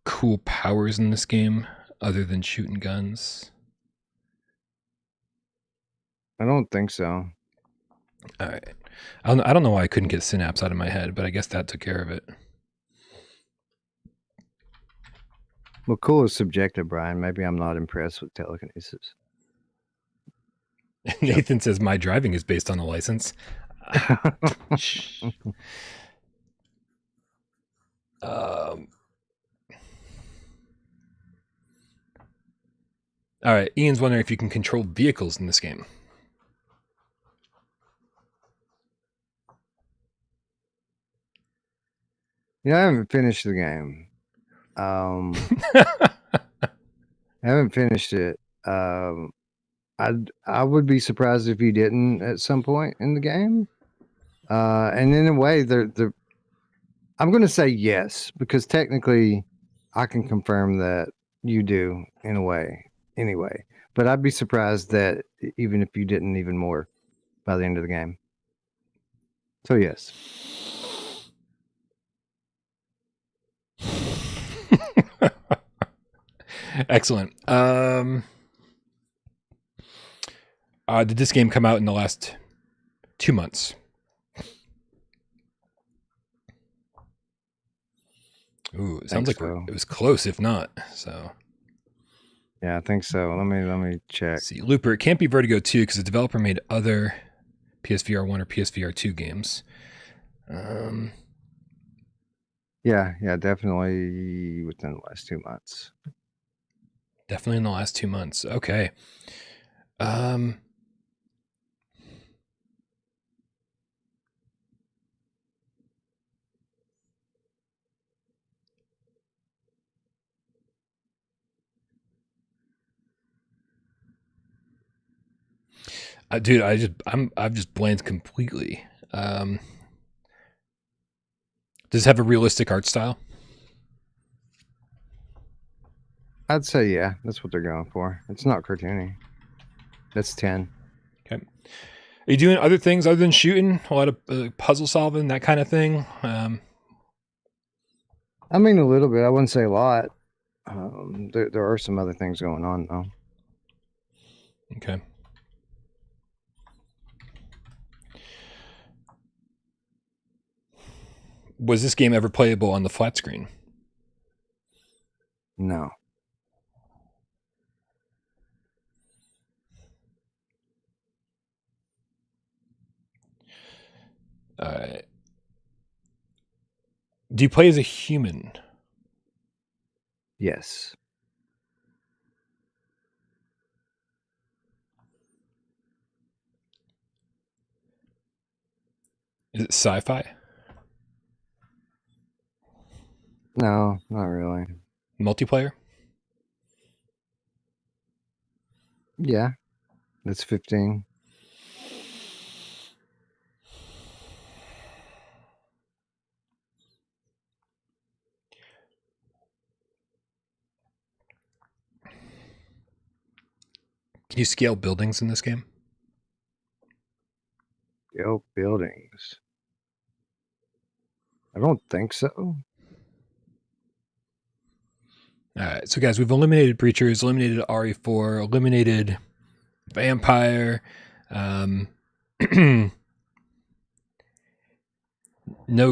cool powers in this game other than shooting guns? I don't think so. All right. I don't know why I couldn't get Synapse out of my head, but I guess that took care of it. Well, cool is subjective, Brian. Maybe I'm not impressed with telekinesis. Nathan says my driving is based on a license. All right. Ian's wondering if you can control vehicles in this game. Yeah, I haven't finished the game. I haven't finished it. I would be surprised if you didn't at some point in the game. And in a way, I'm going to say yes, because technically I can confirm that you do in a way anyway. But I'd be surprised that even if you didn't, even more by the end of the game. So yes. Excellent. Did this game come out in the last 2 months? Ooh, it sounds like so. It was close, if not. So, yeah, I think so. Let me check. Let's see, Looper. It can't be Vertigo 2 because the developer made other PSVR 1 or PSVR 2 games. Yeah, definitely within the last 2 months. Definitely in the last 2 months. Okay. Dude, I've just blanked completely. Does it have a realistic art style? I'd say yeah. That's what they're going for. It's not cartoony. That's 10. Okay. Are you doing other things other than shooting? A lot of puzzle solving, that kind of thing? I mean, a little bit. I wouldn't say a lot. There are some other things going on, though. Okay. Was this game ever playable on the flat screen? No. Do you play as a human? Yes. Is it sci-fi? No, not really. Multiplayer? Yeah. That's 15. Can you scale buildings in this game? Scale buildings. I don't think so. All right, so guys, we've eliminated Breachers, eliminated RE4, eliminated Vampire, no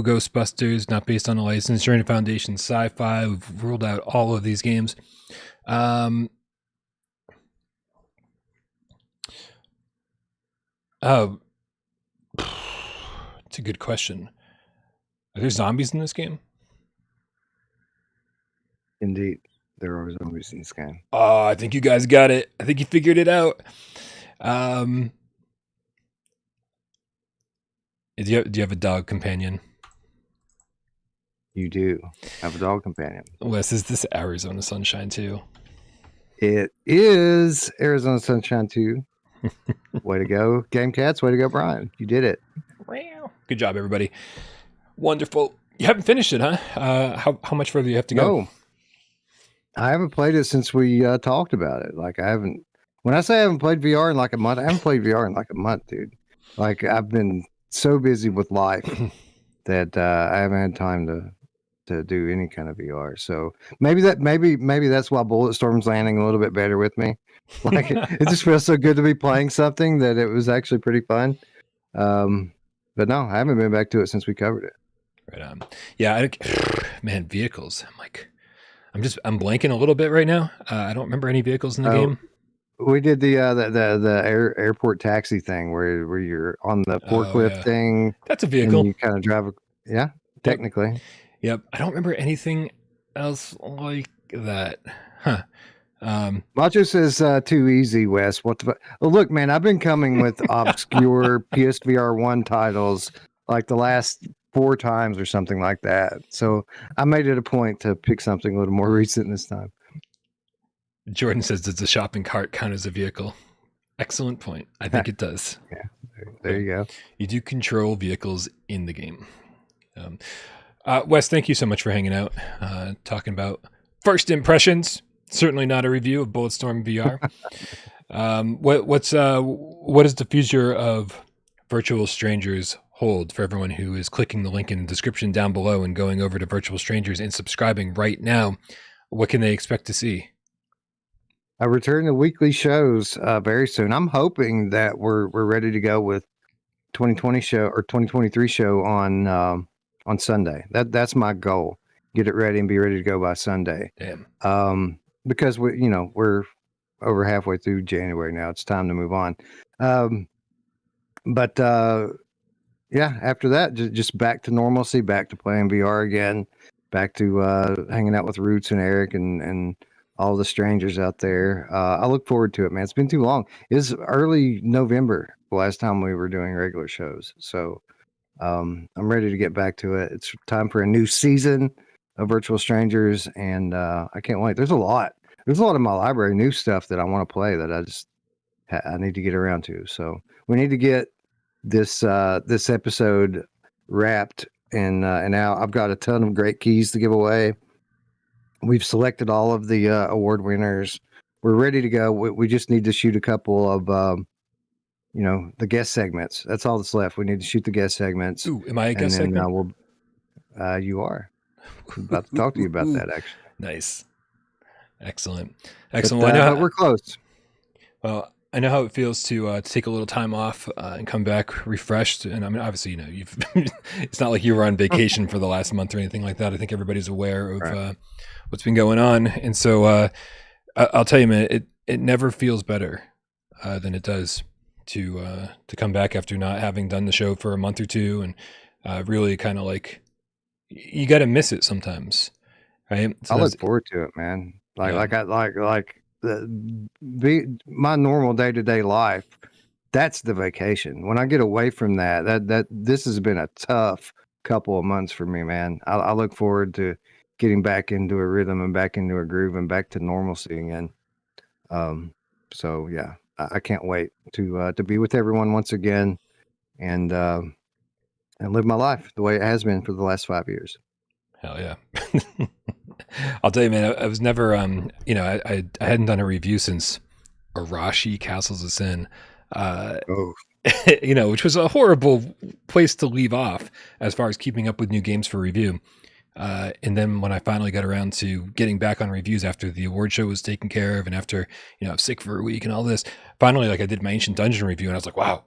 Ghostbusters, not based on a license, Journey Foundation, Sci-Fi. We've ruled out all of these games. Oh, it's a good question. Are there zombies in this game? Indeed, there are zombies in this game. Oh, I think you guys got it. I think you figured it out. Do you have a dog companion? You do have a dog companion. Wes, is this Arizona Sunshine 2? It is Arizona Sunshine 2. Way to go, GameCats. Way to go, Brian. You did it. Good job, everybody. Wonderful. You haven't finished it, huh? How much further do you have to go? No, I haven't played it since we talked about it. Like, I haven't. When I say I haven't played VR in like a month, I haven't played VR in like a month, dude. Like, I've been so busy with life that I haven't had time to do any kind of VR. So maybe that's why Bulletstorm's landing a little bit better with me. Like, it just feels so good to be playing something that it was actually pretty fun. But no, I haven't been back to it since we covered it. Right on. Yeah, man, vehicles. I'm blanking a little bit right now. I don't remember any vehicles in the game. We did the airport taxi thing where you're on the forklift thing. That's a vehicle. And you kind of drive. Technically. Yep. I don't remember anything else like that. Huh. Macho says too easy, Wes. What the look, man, I've been coming with obscure PSVR1 titles like the last 4 times or something like that. So I made it a point to pick something a little more recent this time. Jordan says, does the shopping cart count as a vehicle? Excellent point. I think it does. Yeah, there you go. You do control vehicles in the game. Wes, thank you so much for hanging out, talking about first impressions. Certainly not a review of Bulletstorm VR. What does the future of Virtual Strangers hold for everyone who is clicking the link in the description down below and going over to Virtual Strangers and subscribing right now? What can they expect to see? I return to weekly shows very soon. I'm hoping that we're ready to go with 2020 show or 2023 show on Sunday. That's my goal. Get it ready and be ready to go by Sunday. Damn. Because we're over halfway through January now. It's time to move on. But after that, just back to normalcy, back to playing VR again, back to hanging out with Roots and Eric and all the strangers out there. I look forward to it, man. It's been too long. It was early November the last time we were doing regular shows. So I'm ready to get back to it. It's time for a new season of Virtual Strangers, and I can't wait. There's a lot in my library, new stuff that I want to play that I need to get around to. So we need to get this episode wrapped and out. I've got a ton of great keys to give away. We've selected all of the award winners. We're ready to go. We just need to shoot a couple of the guest segments. That's all that's left. We need to shoot the guest segments. Ooh, am I a guest segment? You are. I'm about to talk to you about that, actually. Nice. Excellent. But we're close. Well, I know how it feels to take a little time off and come back refreshed. And I mean, obviously, you've it's not like you were on vacation for the last month or anything like that. I think everybody's aware of what's been going on. And so I'll tell you, man, it never feels better than it does to come back after not having done the show for a month or two, and really kind of like you got to miss it sometimes, right? So I look forward to it, man. My normal day-to-day life, that's the vacation. When I get away from that this has been a tough couple of months for me, man. I look forward to getting back into a rhythm and back into a groove and back to normalcy again. So yeah, I can't wait to be with everyone once again and live my life the way it has been for the last 5 years. Hell yeah. I'll tell you, man, I was never, I hadn't done a review since Arashi Castles of Sin. Oh, you know, which was a horrible place to leave off as far as keeping up with new games for review. And then when I finally got around to getting back on reviews after the award show was taken care of and after, you know, I was sick for a week and all this, finally, like I did my Ancient Dungeon review and I was like, wow,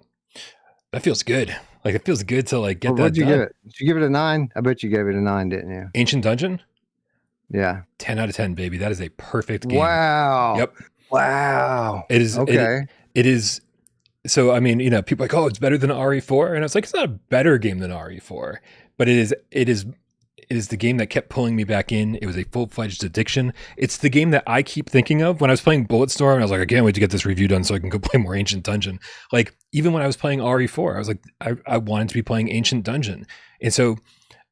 that feels good. Like it feels good to like get that what'd you done. give it? Did you give it a 9? I bet you gave it a 9, didn't you? Ancient Dungeon? Yeah. 10 out of 10, baby. That is a perfect game. Wow. Yep. Wow. It is. Okay. It is. So, I mean, you know, people are like, oh, it's better than RE4. And I was like, it's not a better game than RE4, but it is the game that kept pulling me back in. It was a full-fledged addiction. It's the game that I keep thinking of when I was playing Bulletstorm. I was like, I can't wait to get this review done so I can go play more Ancient Dungeon. Like, even when I was playing RE4, I was like, I wanted to be playing Ancient Dungeon. And so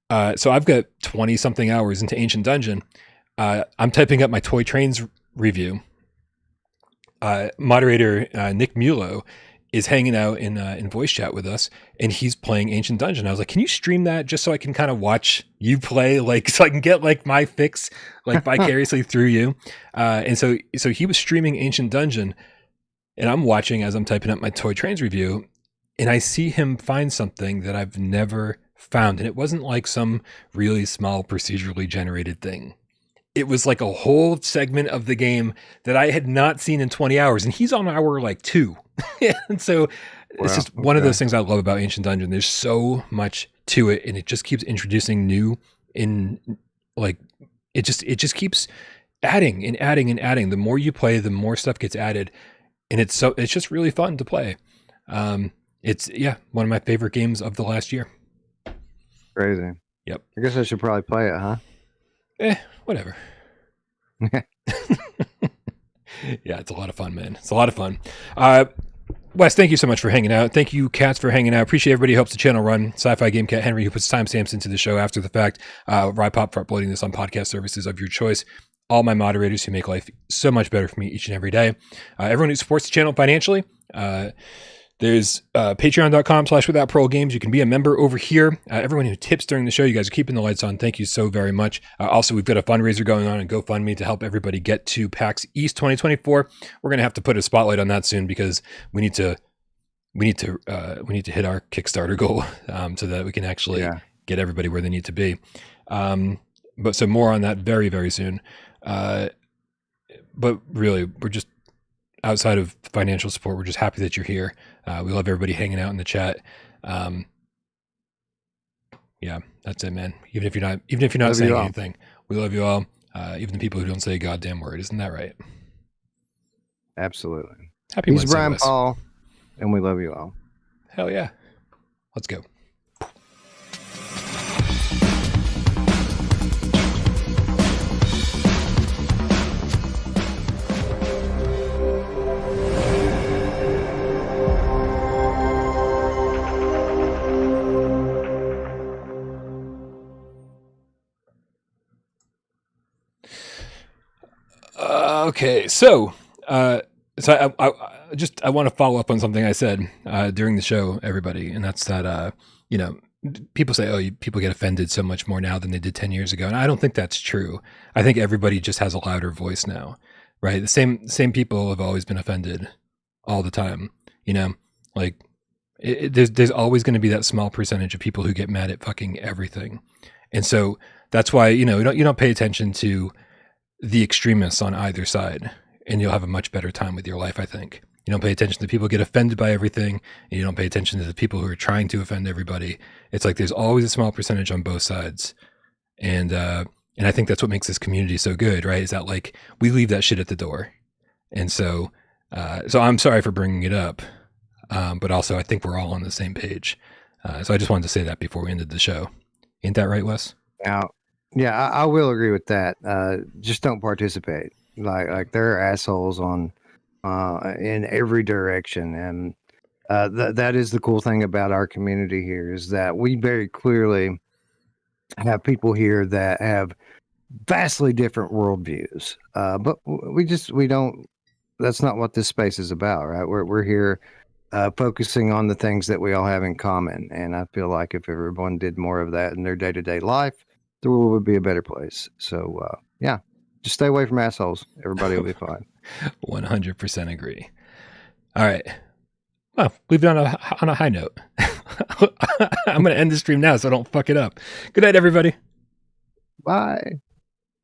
I've got 20-something hours into Ancient Dungeon. I'm typing up my Toy Trains review. Moderator Nick Mulo is hanging out in voice chat with us, and he's playing Ancient Dungeon. I was like, can you stream that just so I can kind of watch you play, like, so I can get like my fix, like vicariously through you. And so he was streaming Ancient Dungeon, and I'm watching as I'm typing up my Toy Trains review, and I see him find something that I've never found. And it wasn't like some really small procedurally generated thing. It was like a whole segment of the game that I had not seen in 20 hours, and he's on hour like 2. And so it's just one of those things I love about Ancient Dungeon. There's so much to it, and it just keeps introducing new in like it just keeps adding and adding and adding. The more you play, the more stuff gets added, and it's just really fun to play. It's one of my favorite games of the last year. Crazy. Yep. I guess I should probably play it, huh? Whatever. Yeah, it's a lot of fun, man. It's a lot of fun. Wes, thank you so much for hanging out. Thank you, Cats, for hanging out. Appreciate everybody who helps the channel run. Sci-Fi Game Cat Henry, who puts timestamps into the show after the fact. Rypop for uploading this on podcast services of your choice. All my moderators who make life so much better for me each and every day. Everyone who supports the channel financially. There's patreon.com/withoutparole games. You can be a member over here. Everyone who tips during the show, you guys are keeping the lights on. Thank you so very much. Also, we've got a fundraiser going on in GoFundMe to help everybody get to PAX East 2024. We're going to have to put a spotlight on that soon because we need to hit our Kickstarter goal so that we can actually get everybody where they need to be. But so more on that very, very soon. But really, we're just outside of financial support, we're just happy that you're here. We love everybody hanging out in the chat. Yeah, that's it, man. Even if you're not saying anything, we love you all. Even the people who don't say a goddamn word. Isn't that right? Absolutely. Happy Wednesday, He's Brian Wes. Paul, and we love you all. Hell yeah. Let's go. Okay, so I want to follow up on something I said during the show, everybody, and that's that people say, oh, people get offended so much more now than they did 10 years ago, and I don't think that's true. I think everybody just has a louder voice now, right? The same people have always been offended all the time, like there's always going to be that small percentage of people who get mad at fucking everything, and so that's why you don't pay attention to the extremists on either side, and you'll have a much better time with your life. I think you don't pay attention to people get offended by everything, and you don't pay attention to the people who are trying to offend everybody. It's like there's always a small percentage on both sides, and I think that's what makes this community so good, right? Is that like we leave that shit at the door, and so I'm sorry for bringing it up, but also I think we're all on the same page. So I just wanted to say that before we ended the show. Ain't that right, Wes? Yeah, I will agree with that. Just don't participate. Like there are assholes on in every direction, and that is the cool thing about our community here is that we very clearly have people here that have vastly different worldviews. But we don't. That's not what this space is about, right? We're here focusing on the things that we all have in common, and I feel like if everyone did more of that in their day-to-day life, the world would be a better place. So, just stay away from assholes. Everybody will be fine. 100% agree. All right. Well, leave it on a high note. I'm going to end the stream now so I don't fuck it up. Good night, everybody. Bye.